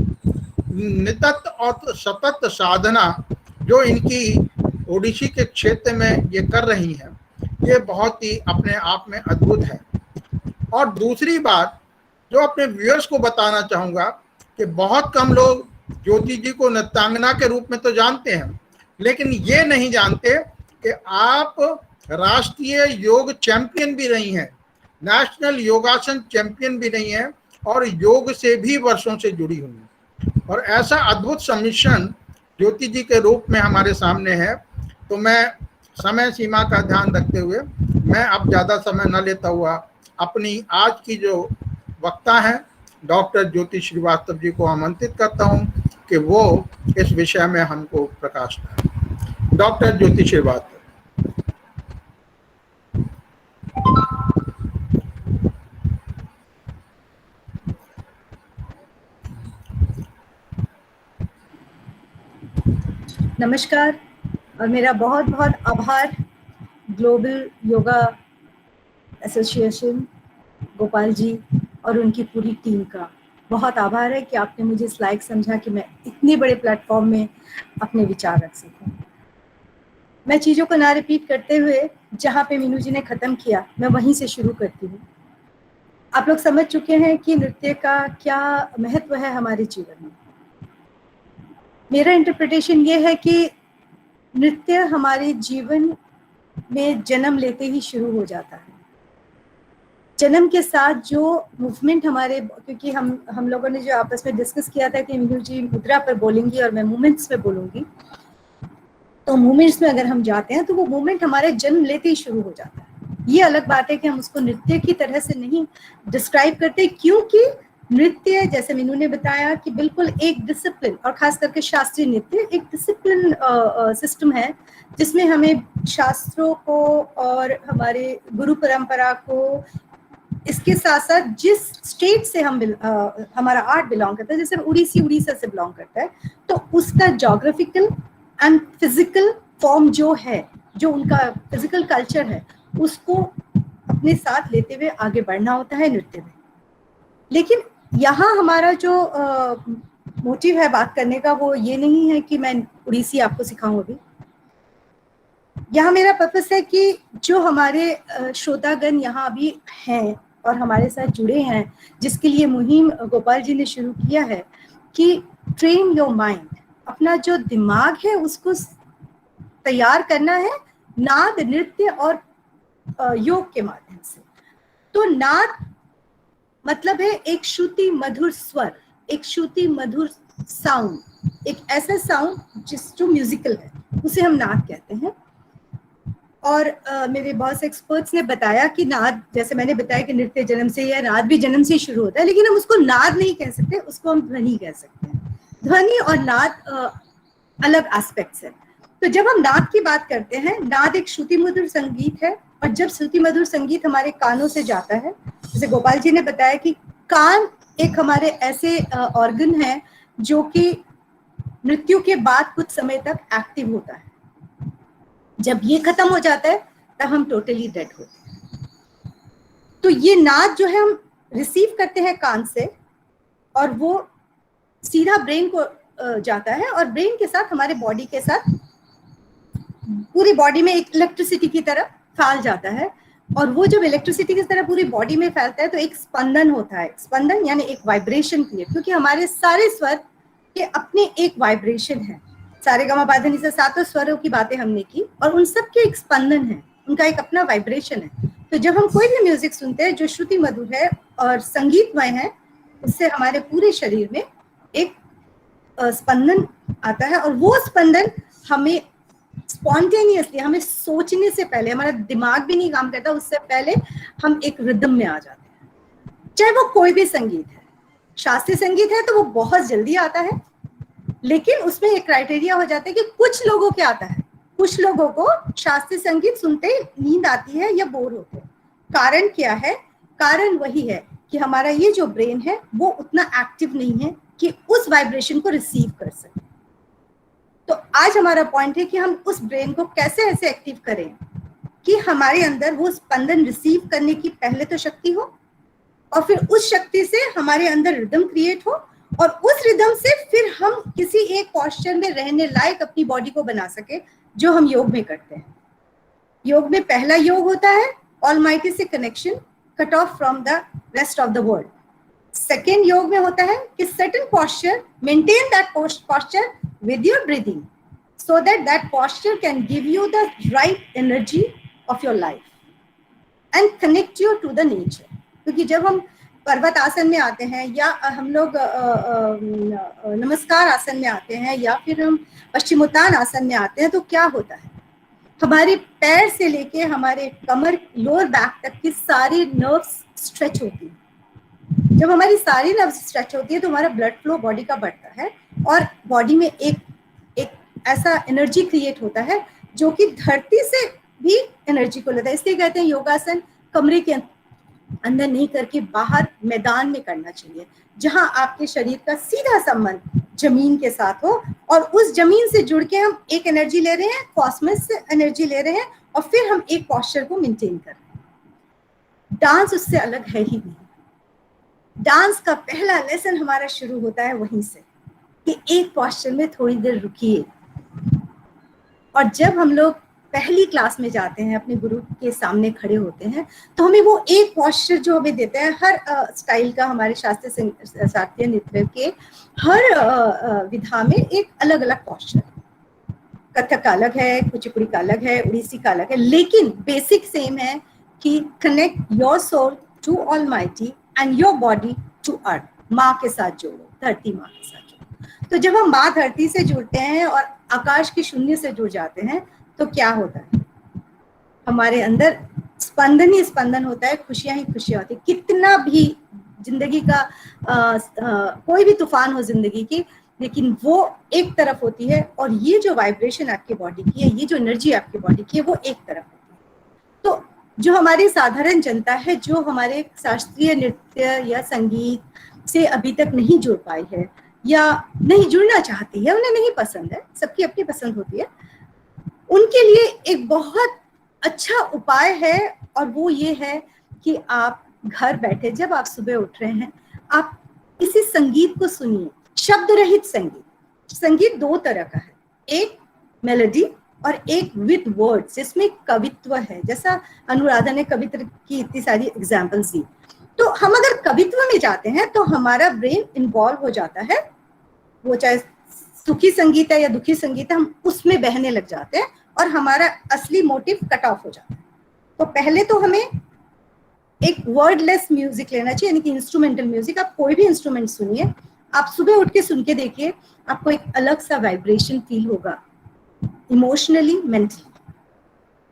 B: नितत और सतत साधना जो इनकी ओडिसी के क्षेत्र में ये कर रही हैं, ये बहुत ही अपने आप में अद्भुत है। और दूसरी बात जो अपने व्यूअर्स को बताना चाहूँगा कि बहुत कम लोग ज्योति जी को नृत्यांगना के रूप में तो जानते हैं, लेकिन ये नहीं जानते कि आप राष्ट्रीय योग चैंपियन भी रही हैं, नेशनल योगासन चैंपियन भी रही हैं, और योग से भी वर्षों से जुड़ी हुई हैं। और ऐसा अद्भुत सम्मिश्रण ज्योति जी के रूप में हमारे सामने है। तो मैं समय सीमा का ध्यान रखते हुए मैं अब ज़्यादा समय न लेता हुआ अपनी आज की जो वक्ता हैं डॉक्टर ज्योति श्रीवास्तव जी को आमंत्रित करता हूं कि वो इस विषय में हमको प्रकाश डालें। डॉक्टर ज्योति श्रीवास्तव।
H: नमस्कार और मेरा बहुत बहुत आभार ग्लोबल योगा एसोसिएशन, गोपाल जी और उनकी पूरी टीम का बहुत आभार है कि आपने मुझे इस लायक समझा कि मैं इतने बड़े प्लेटफॉर्म में अपने विचार रख सकूं। मैं चीज़ों को ना रिपीट करते हुए जहाँ पे मीनू जी ने ख़त्म किया, मैं वहीं से शुरू करती हूँ। आप लोग समझ चुके हैं कि नृत्य का क्या महत्व है हमारे जीवन में। मेरा इंटरप्रिटेशन ये है कि नृत्य हमारे जीवन में जन्म लेते ही शुरू हो जाता है। जन्म के साथ जो मूवमेंट हमारे, क्योंकि हम लोगों ने जो आपस में डिस्कस किया था कि मीनू जी मुद्रा पर बोलेंगी और मैं मूवमेंट्स पे बोलूंगी, तो मूवमेंट्स में अगर हम जाते हैं तो वो मूवमेंट हमारे जन्म लेते ही शुरू हो जाता है। ये अलग बात है कि हम उसको नृत्य की तरह से नहीं डिस्क्राइब करते, क्योंकि नृत्य जैसे मीनू ने बताया कि बिल्कुल एक डिसिप्लिन, और खास करके शास्त्रीय नृत्य एक डिसिप्लिन सिस्टम है जिसमें हमें शास्त्रों को और हमारे गुरु परंपरा को, इसके साथ साथ जिस स्टेट से हम हमारा आर्ट बिलोंग करता है, जैसे उड़ीसा से बिलोंग करता है, तो उसका जोग्राफिकल एंड फिजिकल फॉर्म जो है, जो उनका फिजिकल कल्चर है, उसको अपने साथ लेते हुए आगे बढ़ना होता है नृत्य में। लेकिन यहाँ हमारा जो मोटिव है बात करने का, वो ये नहीं है कि मैं उड़ीसी आपको सिखाऊं। अभी यहाँ मेरा पर्पस है कि जो हमारे श्रोतागण यहाँ अभी हैं और हमारे साथ जुड़े हैं, जिसके लिए मुहिम गोपाल जी ने शुरू किया है कि ट्रेन योर माइंड, अपना जो दिमाग है उसको तैयार करना है नाद, नृत्य और योग के माध्यम से। तो नाद मतलब है एक श्रुति मधुर स्वर, एक श्रुति मधुर साउंड, एक ऐसा साउंड जो म्यूजिकल है, उसे हम नाद कहते हैं। और मेरे बहुत से एक्सपर्ट्स ने बताया कि नाद, जैसे मैंने बताया कि नृत्य जन्म से या नाद भी जन्म से ही शुरू होता है, लेकिन हम उसको नाद नहीं कह सकते, उसको हम ध्वनि कह सकते हैं। ध्वनि और नाद अलग एस्पेक्ट्स है। तो जब हम नाद की बात करते हैं, नाद एक श्रुति मधुर संगीत है, और जब श्रुति मधुर संगीत हमारे कानों से जाता है, जैसे गोपाल जी ने बताया कि कान एक हमारे ऐसे ऑर्गन है जो कि मृत्यु के बाद कुछ समय तक एक्टिव होता है। जब ये खत्म हो जाता है तब हम टोटली डेड होते हैं। तो ये नाद जो है हम रिसीव करते हैं कान से और वो सीधा ब्रेन को जाता है और ब्रेन के साथ हमारे बॉडी के साथ पूरी बॉडी में एक इलेक्ट्रिसिटी की तरह फैल जाता है। और वो जब इलेक्ट्रिसिटी की तरह पूरी बॉडी में फैलता है तो एक स्पंदन होता है। स्पंदन यानी एक वाइब्रेशन क्रिएट, क्योंकि हमारे सारे स्वर के अपने एक वाइब्रेशन है। सारे गमा पाधा नि सा सातों स्वरों की बातें हमने की और उन सब के एक स्पंदन है, उनका एक अपना वाइब्रेशन है। तो जब हम कोई भी म्यूजिक सुनते हैं जो श्रुति मधुर है और संगीतमय है, उससे हमारे पूरे शरीर में एक स्पंदन आता है और वो स्पंदन हमें स्पॉन्टेनियसली, हमें सोचने से पहले, हमारा दिमाग भी नहीं काम करता, उससे पहले हम एक रिदम में आ जाते हैं। चाहे वो कोई भी संगीत है, शास्त्रीय संगीत है तो वो बहुत जल्दी आता है, लेकिन उसमें एक क्राइटेरिया हो जाता है कि कुछ लोगों के आता है, कुछ लोगों को शास्त्रीय संगीत सुनते ही नींद आती है या बोर होते हैं। कारण क्या है? कारण वही है कि हमारा ये जो ब्रेन है वो उतना एक्टिव नहीं है कि उस वाइब्रेशन को रिसीव कर सके। तो आज हमारा पॉइंट है कि हम उस ब्रेन को कैसे ऐसे एक्टिव करें कि हमारे अंदर वो स्पंदन रिसीव करने की पहले तो शक्ति हो और फिर उस शक्ति से हमारे अंदर रिदम क्रिएट हो और उस रिदम से फिर हम किसी एक पोस्चर में रहने लायक अपनी बॉडी को बना सके, जो हम योग में करते हैं। योग में पहला योग होता है ऑलमाइटी से connection, cut off from the rest of the world. Second योग में होता है कि certain posture, maintain that posture with your breathing so that posture can give you the right energy of your life and connect you to the nature। क्योंकि जब हम पर्वत आसन में आते हैं या हम लोग नमस्कार आसन में आते हैं या फिर हम पश्चिमोत्तान आसन में आते हैं तो क्या होता है, हमारे पैर से लेके हमारे कमर, लोअर बैक तक की सारी नर्व्स स्ट्रेच होती है। जब हमारी सारी नर्व्स स्ट्रेच होती है तो हमारा ब्लड फ्लो बॉडी का बढ़ता है और बॉडी में एक ऐसा एनर्जी क्रिएट होता है जो कि धरती से भी एनर्जी को लेता है। इसलिए कहते हैं योगासन कमरे के अंदर नहीं करके बाहर मैदान में करना चाहिए, जहां आपके शरीर का सीधा संबंध जमीन के साथ हो और उस जमीन से जुड़ के हम एक एनर्जी ले रहे हैं, कॉस्मोस से एनर्जी ले रहे हैं और फिर हम एक पोस्चर को मेंटेन कर रहे हैं। डांस उससे अलग है ही नहीं। डांस का पहला लेसन हमारा शुरू होता है वहीं से कि एक पोस्चर में थोड़ी देर रुकिए। और जब हम लोग पहली क्लास में जाते हैं, अपने गुरु के सामने खड़े होते हैं, तो हमें वो एक पोस्चर जो हमें देते हैं, हर स्टाइल का, हमारे शास्त्रीय नृत्य के हर विधा में एक अलग अलग पोस्चर है। कथक का अलग है, कुचिपुड़ी का अलग है, उड़ीसी का अलग है, लेकिन बेसिक सेम है कि connect your soul to almighty and your body to earth. माँ के साथ जोड़ो, धरती माँ के साथ जोड़ो। तो जब हम माँ धरती से जुड़ते हैं और आकाश के शून्य से जुड़ जाते हैं तो क्या होता है, हमारे अंदर स्पंदन ही स्पंदन होता है, खुशियां ही खुशियां होती है। कितना भी जिंदगी का कोई भी तूफान हो जिंदगी की, लेकिन वो एक तरफ होती है और ये जो वाइब्रेशन आपकी बॉडी की है, ये जो एनर्जी आपकी बॉडी की है, वो एक तरफ होती है। तो जो हमारी साधारण जनता है, जो हमारे शास्त्रीय नृत्य या संगीत से अभी तक नहीं जुड़ पाई है या नहीं जुड़ना चाहती है, उन्हें नहीं पसंद है, सबकी अपनी पसंद होती है, उनके लिए एक बहुत अच्छा उपाय है और वो ये है कि आप घर बैठे जब आप सुबह उठ रहे हैं, आप किसी संगीत को सुनिए, शब्द रहित संगीत। संगीत दो तरह का है, एक मेलोडी और एक विद वर्ड्स, जिसमें कवित्व है। जैसा अनुराधा ने कवित्व की इतनी सारी एग्जाम्पल्स दी, तो हम अगर कवित्व में जाते हैं तो हमारा ब्रेन इन्वॉल्व हो जाता है, वो चाहे सुखी संगीत है या दुखी संगीत है, हम उसमें बहने लग जाते हैं और हमारा असली मोटिव कट ऑफ हो जाता है। तो पहले तो हमें एक वर्डलेस म्यूजिक लेना चाहिए, यानी कि इंस्ट्रूमेंटल म्यूजिक। आप कोई भी इंस्ट्रूमेंट सुनिए, आप सुबह उठ के सुन के देखिए, आपको एक अलग सा वाइब्रेशन फील होगा, इमोशनली, मेंटली।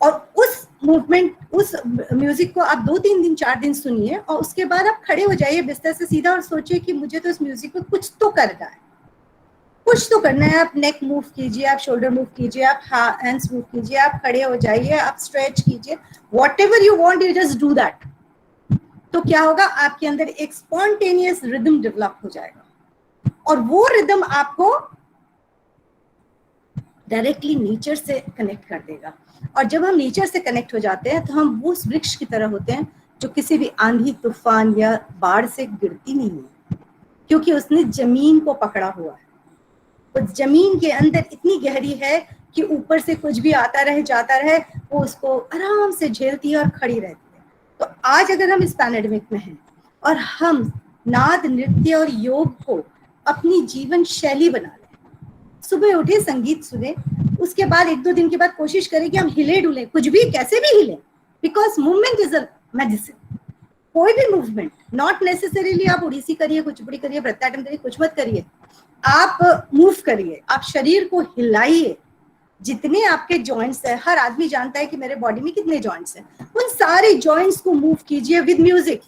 H: और उस मूवमेंट, उस म्यूजिक को आप 2-3 दिन 4 दिन सुनिए और उसके बाद आप खड़े हो जाइए बिस्तर से सीधा और सोचिए कि मुझे तो इस म्यूजिक में कुछ तो करना है, कुछ तो करना है। आप नेक मूव कीजिए, आप शोल्डर मूव कीजिए, आप हैंड्स मूव कीजिए, आप खड़े हो जाइए, आप स्ट्रेच कीजिए, whatever you want, you just do that. तो क्या होगा, आपके अंदर एक स्पॉन्टेनियस रिदम डेवलप हो जाएगा और वो रिदम आपको डायरेक्टली नेचर से कनेक्ट कर देगा। और जब हम नेचर से कनेक्ट हो जाते हैं तो हम वो उस वृक्ष की तरह होते हैं जो किसी भी आंधी तूफान या बाढ़ से गिरती नहीं है, क्योंकि उसने जमीन को पकड़ा हुआ है। वो जमीन के अंदर इतनी गहरी है कि ऊपर से कुछ भी आता रहे जाता रहे, वो उसको आराम से झेलती है और खड़ी रहती है। तो आज अगर हम इस पैंडेमिक में हैं और हम नाद, नृत्य और योग को अपनी जीवन शैली बना लें, सुबह उठे संगीत सुने, उसके बाद 1-2 दिन के बाद कोशिश करें कि हम हिले डुले, कुछ भी कैसे भी हिले, because movement is a medicine. कोई भी मूवमेंट, नॉट नेसेसरीली आप उड़ीसी करिए, कुचिपुड़ी करिए, भरतनाट्यम करिए, कुछ मत करिए, आप मूव करिए, आप शरीर को हिलाइए। जितने आपके जॉइंट्स है, हर आदमी जानता है कि मेरे बॉडी में कितने जॉइंट्स हैं, उन सारे जॉइंट्स को मूव कीजिए विद म्यूजिक।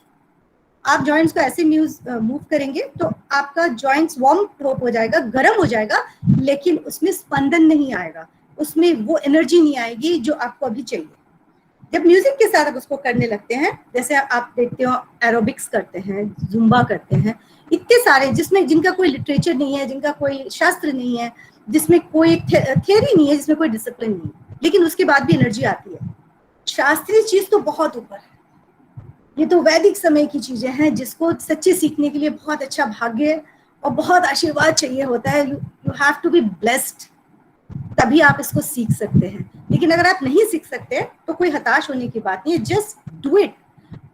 H: आप जॉइंट्स को ऐसे मूव करेंगे तो आपका जॉइंट्स वार्म हो जाएगा, गर्म हो जाएगा, लेकिन उसमें स्पंदन नहीं आएगा, उसमें वो एनर्जी नहीं आएगी जो आपको अभी चाहिए। जब म्यूजिक के साथ आप उसको करने लगते हैं, जैसे आप देखते हो एरोबिक्स करते हैं, जुम्बा करते हैं, इतने सारे जिसमें जिनका कोई लिटरेचर नहीं है, जिनका कोई शास्त्र नहीं है, जिसमें कोई थियरी नहीं है, जिसमें कोई डिसिप्लिन नहीं है, लेकिन उसके बाद भी एनर्जी आती है। शास्त्रीय चीज तो बहुत ऊपर है, ये तो वैदिक समय की चीजें हैं जिसको सच्चे सीखने के लिए बहुत अच्छा भाग्य और बहुत आशीर्वाद चाहिए होता है। You have to be blessed, तभी आप इसको सीख सकते हैं। लेकिन अगर आप नहीं सीख सकते तो कोई हताश होने की बात नहीं है, जस्ट डू इट।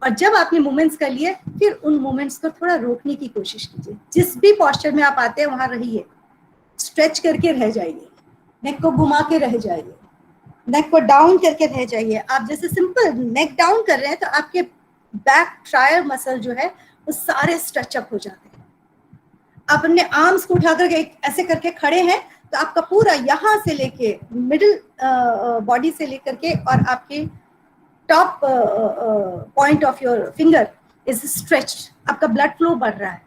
H: और जब आपने मूवमेंट्स कर लिए, फिर उन मूवमेंट्स को थोड़ा रोकने की कोशिश कीजिए। जिस भी पोस्चर में आप आते हैं वहां रहिए, स्ट्रेच करके रह जाइए, नेक को घुमा के रह जाइए, नेक को डाउन करके रह जाइए। आप जैसे सिंपल नेक डाउन कर रहे हैं तो आपके बैक ट्रायर मसल जो है वो सारे स्ट्रेच अप हो जाते हैं। आप अपने आर्म्स को उठा करके ऐसे करके खड़े हैं तो आपका पूरा यहाँ से लेके मिडिल बॉडी से लेकर के और आपके top point of your finger is stretched, आपका ब्लड फ्लो बढ़ रहा है।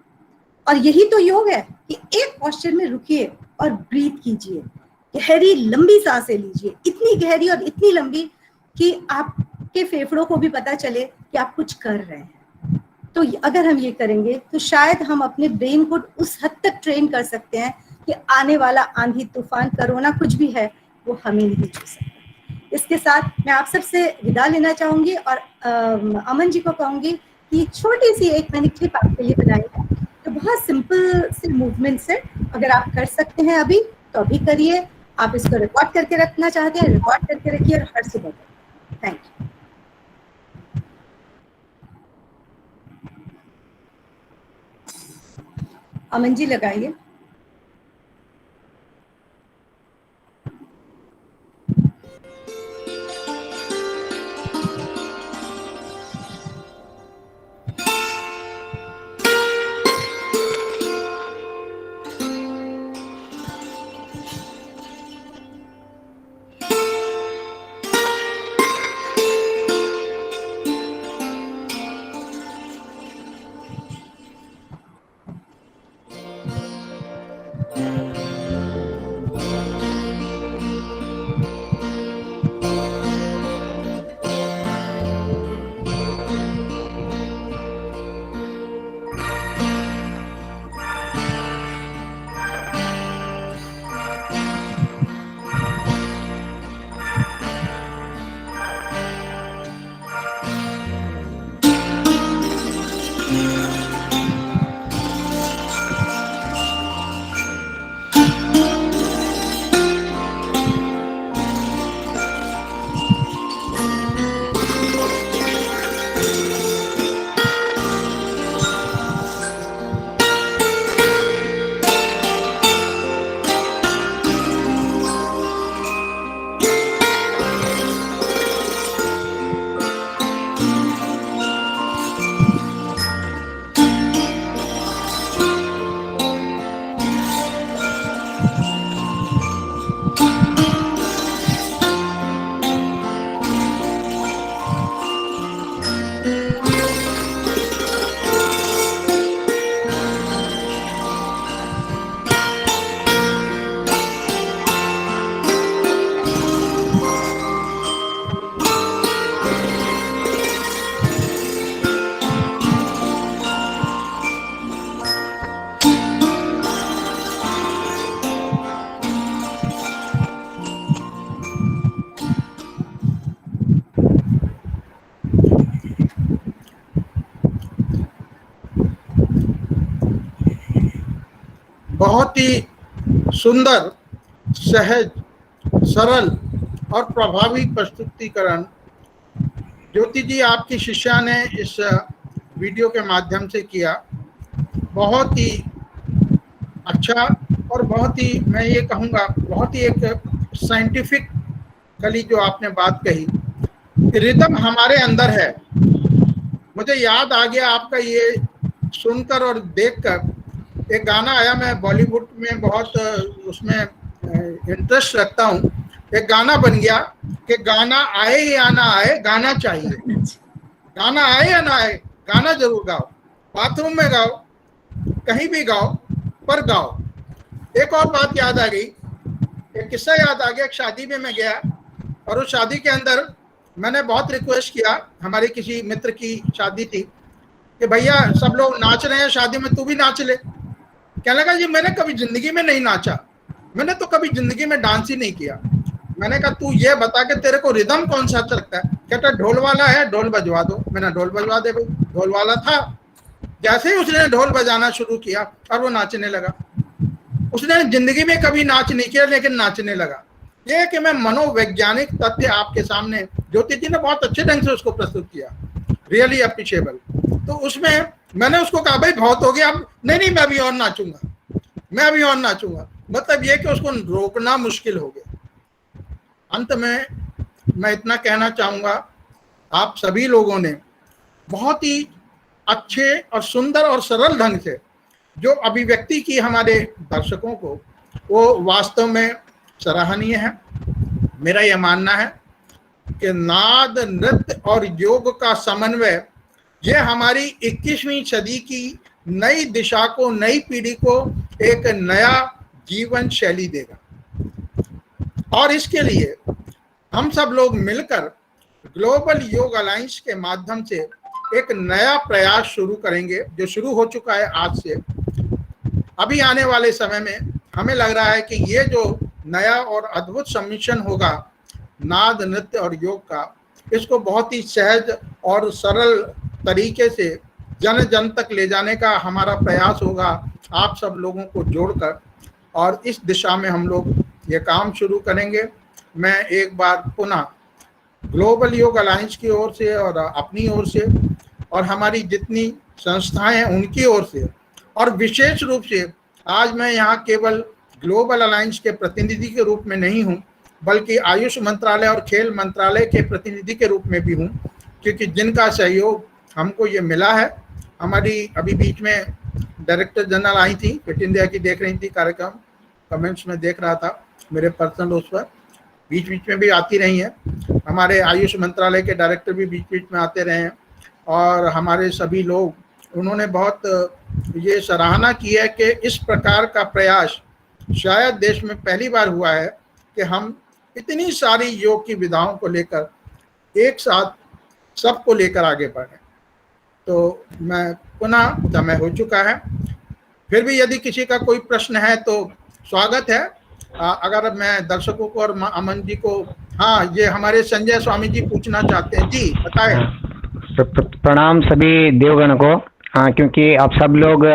H: और यही तो योग है कि एक पोस्चर में रुकिए और ब्रीथ कीजिए, गहरी लंबी सांसें लीजिए, इतनी गहरी और इतनी लंबी कि आपके फेफड़ों को भी पता चले कि आप कुछ कर रहे हैं। तो अगर हम ये करेंगे तो शायद हम अपने ब्रेन को उस हद तक ट्रेन कर सकते हैं कि आने वाला आंधी तूफान, कोरोना, कुछ भी है, वो हमें नहीं छू सकता। इसके साथ मैं आप सबसे विदा लेना चाहूंगी और अमन जी को कहूंगी कि छोटी सी एक मैंने क्लिप आपके लिए बनाई है, तो बहुत सिंपल से मूवमेंट्स है। अगर आप कर सकते हैं अभी तो अभी करिए, आप इसको रिकॉर्ड करके रखना चाहते हैं रिकॉर्ड करके रखिए और हर सुबह करिए। Thank you. अमन जी लगाइए।
B: बहुत ही सुंदर, सहज, सरल और प्रभावी प्रस्तुतिकरण ज्योति जी आपकी शिष्या ने इस वीडियो के माध्यम से किया। बहुत ही अच्छा और बहुत ही, मैं ये कहूँगा, बहुत ही एक साइंटिफिकली जो आपने बात कही, रिदम हमारे अंदर है। मुझे याद आ गया आपका ये सुनकर और देखकर, एक गाना आया, मैं बॉलीवुड में बहुत उसमें इंटरेस्ट रखता हूँ। एक गाना बन गया कि गाना आए या ना आए, गाना चाहिए। गाना आए या ना आए, गाना जरूर गाओ। बाथरूम में गाओ, कहीं भी गाओ, पर गाओ। एक और बात याद आ गई, एक किस्सा याद आ गया। एक शादी में मैं गया और उस शादी के अंदर मैंने बहुत रिक्वेस्ट किया, हमारे किसी मित्र की शादी थी, कि भैया सब लोग नाच रहे हैं शादी में, तू भी नाच ले। कहने लगा जी मैंने कभी जिंदगी में नहीं नाचा, मैंने तो कभी जिंदगी में डांस ही नहीं किया। मैंने कहा तू ये बता कि तेरे को रिदम कौन सा अच्छा लगता है। कहता ढोल वाला है, ढोल बजवा दो। मैंने ढोल बजवा दे भाई। ढोल वाला था, जैसे ही उसने ढोल बजाना शुरू किया और वो नाचने लगा। उसने जिंदगी में कभी नाच नहीं किया, लेकिन नाचने लगा। ये कि मैं मनोवैज्ञानिक तथ्य आपके सामने, ज्योति जी ने बहुत अच्छे ढंग से उसको प्रस्तुत किया, रियली अप्रिशिएबल। तो उसमें मैंने उसको कहा भाई बहुत हो गया, अब नहीं मैं अभी और नाचूंगा, मैं अभी और नाचूंगा। मतलब ये कि उसको रोकना मुश्किल हो गया। अंत में मैं इतना कहना चाहूँगा, आप सभी लोगों ने बहुत ही अच्छे और सुंदर और सरल ढंग से जो अभिव्यक्ति की हमारे दर्शकों को, वो वास्तव में सराहनीय है। मेरा यह मानना है कि नाद, नृत्य और योग का समन्वय ये हमारी 21वीं सदी की नई दिशा को, नई पीढ़ी को एक नया जीवन शैली देगा। और इसके लिए हम सब लोग मिलकर ग्लोबल योग अलायंस के माध्यम से एक नया प्रयास शुरू करेंगे, जो शुरू हो चुका है आज से। अभी आने वाले समय में हमें लग रहा है कि ये जो नया और अद्भुत सम्मिश्रण होगा नाद, नृत्य और योग का, इसको बहुत ही सहज और सरल तरीके से जन जन तक ले जाने का हमारा प्रयास होगा, आप सब लोगों को जोड़कर। और इस दिशा में हम लोग ये काम शुरू करेंगे। मैं एक बार पुनः ग्लोबल योग अलायंस की ओर से और अपनी ओर से और हमारी जितनी संस्थाएं हैं उनकी ओर से, और विशेष रूप से आज मैं यहाँ केवल ग्लोबल अलायंस के प्रतिनिधि के रूप में नहीं हूँ, बल्कि आयुष मंत्रालय और खेल मंत्रालय के प्रतिनिधि के रूप में भी हूँ, क्योंकि जिनका सहयोग हमको ये मिला है। हमारी अभी बीच में डायरेक्टर जनरल आई थी, फिट इंडिया की देख रही थी कार्यक्रम, कमेंट्स में देख रहा था मेरे पर्सनल उस पर, बीच बीच में भी आती रही हैं। हमारे आयुष मंत्रालय के डायरेक्टर भी बीच बीच में आते रहे हैं, और हमारे सभी लोग, उन्होंने बहुत ये सराहना की है कि इस प्रकार का प्रयास शायद देश में पहली बार हुआ है कि हम इतनी सारी योग की विधाओं को लेकर एक साथ सबको लेकर आगे बढ़े। तो मैं पुनः समय हो चुका है, फिर भी यदि किसी का कोई प्रश्न है तो स्वागत है। अगर मैं दर्शकों को और अमन जी को, हाँ ये हमारे संजय स्वामी जी पूछना चाहते हैं, जी बताएं।
I: प्रणाम सभी देवगण को। क्योंकि आप सब लोग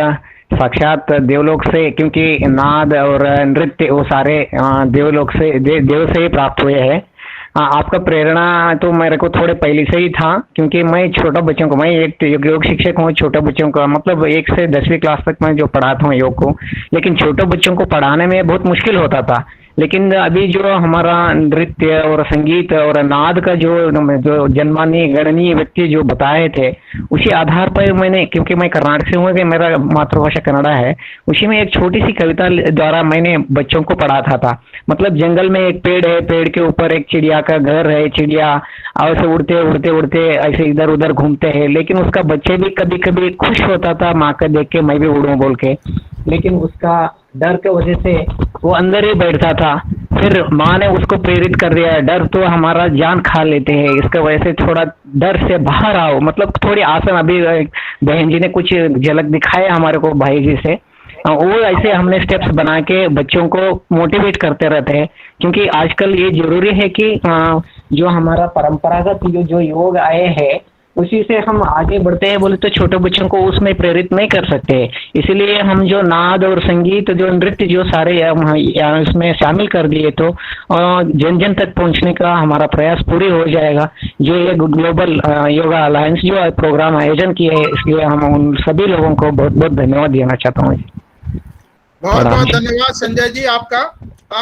I: साक्षात देवलोक से, क्योंकि नाद और नृत्य वो सारे देवलोक से, देव से ही प्राप्त हुए हैं। आपका प्रेरणा तो मेरे को थोड़े पहले से ही था, क्योंकि मैं छोटा बच्चों को, मैं एक योग शिक्षक हूँ, छोटे बच्चों का मतलब 1 से 10वीं क्लास तक मैं जो पढ़ाता हूँ योग को, लेकिन छोटे बच्चों को पढ़ाने में बहुत मुश्किल होता था। लेकिन अभी जो हमारा नृत्य और संगीत और नाद का जो जन्मानी गणनीय व्यक्ति जो बताए थे, उसी आधार पर मैंने, क्योंकि मैं कर्नाटक से हूँ, कि मेरा मातृभाषा कन्नड़ा है, उसी में एक छोटी सी कविता द्वारा मैंने बच्चों को पढ़ाता था। मतलब जंगल में एक पेड़ है, पेड़ के ऊपर एक चिड़िया का घर है, चिड़िया ऐसे उड़ते उड़ते उड़ते ऐसे इधर उधर घूमते हैं, लेकिन उसका बच्चे भी कभी कभी खुश होता था माँ का देख के, मैं भी उड़ूं बोल के, लेकिन उसका डर के वजह से वो अंदर ही बैठता था। फिर माँ ने उसको प्रेरित कर दिया, डर तो हमारा जान खा लेते हैं, इसका वजह से थोड़ा डर से बाहर आओ। मतलब थोड़ी आसान, अभी बहन जी ने कुछ झलक दिखाया हमारे को भाई जी से, वो ऐसे हमने स्टेप्स बना के बच्चों को मोटिवेट करते रहते हैं। क्योंकि आजकल ये जरूरी है कि जो हमारा परंपरागत जो योग आए हैं, उसी से हम आगे बढ़ते हैं बोले तो छोटे बच्चों को उसमें प्रेरित नहीं कर सकते। इसीलिए हम जो नाद और संगीत जो नृत्य जो सारे इसमें शामिल कर दिए तो जन जन तक पहुंचने का हमारा प्रयास पूरी हो जाएगा। जो ये ग्लोबल योगा अलायंस जो प्रोग्राम आयोजन किए है, इसलिए हम उन सभी लोगों को बहुत बहुत धन्यवाद देना चाहता हूँ।
B: बहुत बहुत धन्यवाद संजय जी आपका।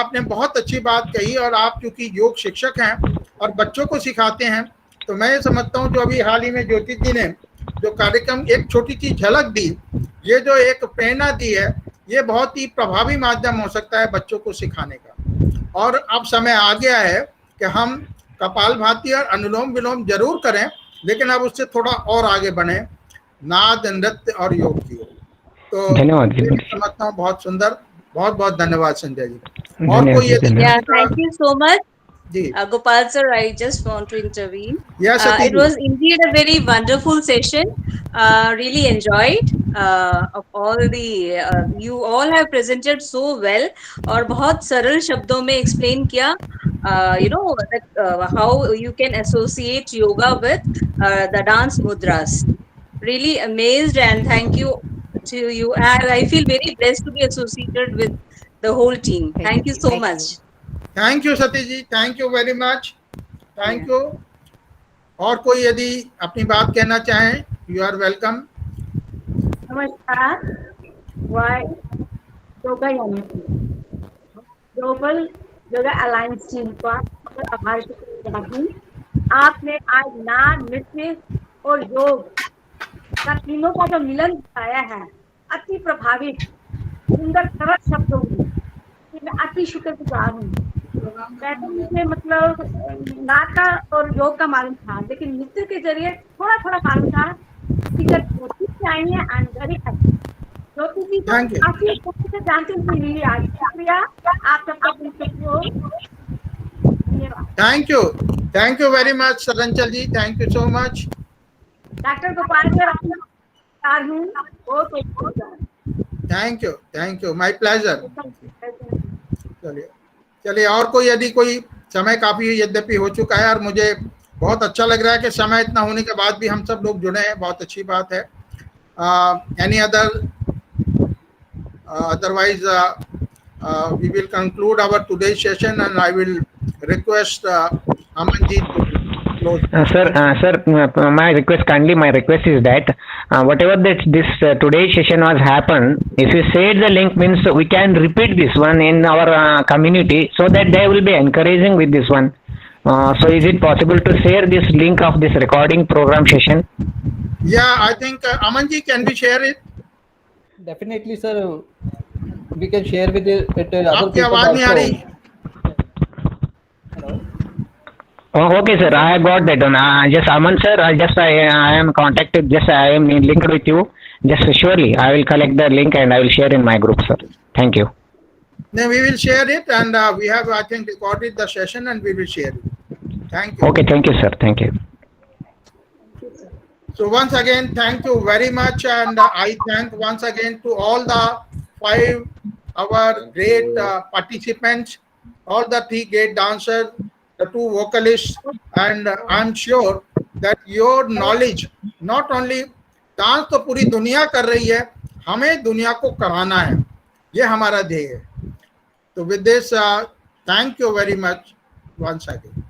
B: आपने बहुत अच्छी बात कही, और आप चूंकि योग शिक्षक हैं और बच्चों को सिखाते हैं, तो मैं ये समझता हूँ जो अभी हाल ही में ज्योति जी ने जो कार्यक्रम एक छोटी सी झलक दी, ये जो एक प्रेरणा दी है, ये बहुत ही प्रभावी माध्यम हो सकता है बच्चों को सिखाने का। और अब समय आ गया है कि हम कपालभाति और अनुलोम विलोम जरूर करें, लेकिन अब उससे थोड़ा और आगे बढ़े नाद, नृत्य और योग की ओर। तो
I: धन्यवाद
B: समझता हूँ बहुत सुंदर। बहुत बहुत धन्यवाद संजय जी। और कोई
J: Yeah, thank you so much.
B: Ji
J: Gopal sir, I just want to intervene.
B: Yes, Sati
J: It
B: ji.
J: was indeed a very wonderful session. Really enjoyed of all the you all have presented so well और बहुत सरल शब्दों में explain किया you know that, how you can associate yoga with the dance mudras. Really amazed, and thank you to you. And I feel very blessed to be associated with the whole team. Thank you so much.
B: Thank you Sati ji, thank you very much, thank you. और कोई यदि अपनी बात कहना चाहें, you are welcome.
D: नमस्कार। Why yoga global yoga alliance team का आभार करता हूँ। आपने आज नाद, नृत्य और योग का तीनों का जो मिलन दिखाया है, अति प्रभावित सुंदर सरल शब्दों में, मैं अति शुक्रगुजार हूँ। वैसे मुझे मतलब नाद का और योग का मालूम था, लेकिन नृत्य के जरिए थोड़ा थोड़ा मालूम था कि जब ज्योति से आई है एंड वेरी हैप्पी। ज्योति जी को काफी अच्छे से जानते हुए मिली आज। शुक्रिया आप सबका।
B: Thank you very much Saranchal ji, thank you so much.
D: Doctor Gopal sir हूँ,
B: थैंक यू माय प्लेजर। चलिए और कोई यदि कोई, समय काफी यद्यपि हो चुका है और मुझे बहुत अच्छा लग रहा है कि समय इतना होने के बाद भी हम सब लोग जुड़े हैं, बहुत अच्छी बात है। Any otherwise we will conclude our today's session, and I will request Amanjit to close.
I: Sir, my request is that whatever that this today's session was happened, if you share the link, means we can repeat this one in our community, so that they will be encouraging with this one. So is it possible to share this link of this recording program session?
B: Yeah, I think Amanji, can we share it?
A: Definitely, sir. We can share with it other
B: आपकी
A: people
B: आवाज नहीं आ
A: also.
B: रही।
I: Oh, okay, sir. I have got that one. Just Aman, sir. I am contacted. Just I am linked with you. Just surely I will collect the link and I will share in my group, sir. Thank you.
B: Then we will share it, and we have, I think, recorded the session, and we will share it. Thank you.
I: Okay, thank you, sir. Thank you.
B: So once again, thank you very much, and I thank once again to all the 5 our great participants, all the 3 great dancers, the 2 vocalists, and I'm sure that your knowledge, not only dance तो पूरी दुनिया कर रही है, हमें दुनिया को कराना है, ये हमारा ध्येय है। तो with this, thank you very much once again.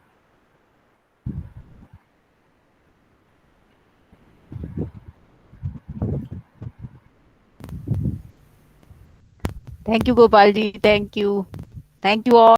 G: Thank you, Gopal ji. Thank you. Thank you all.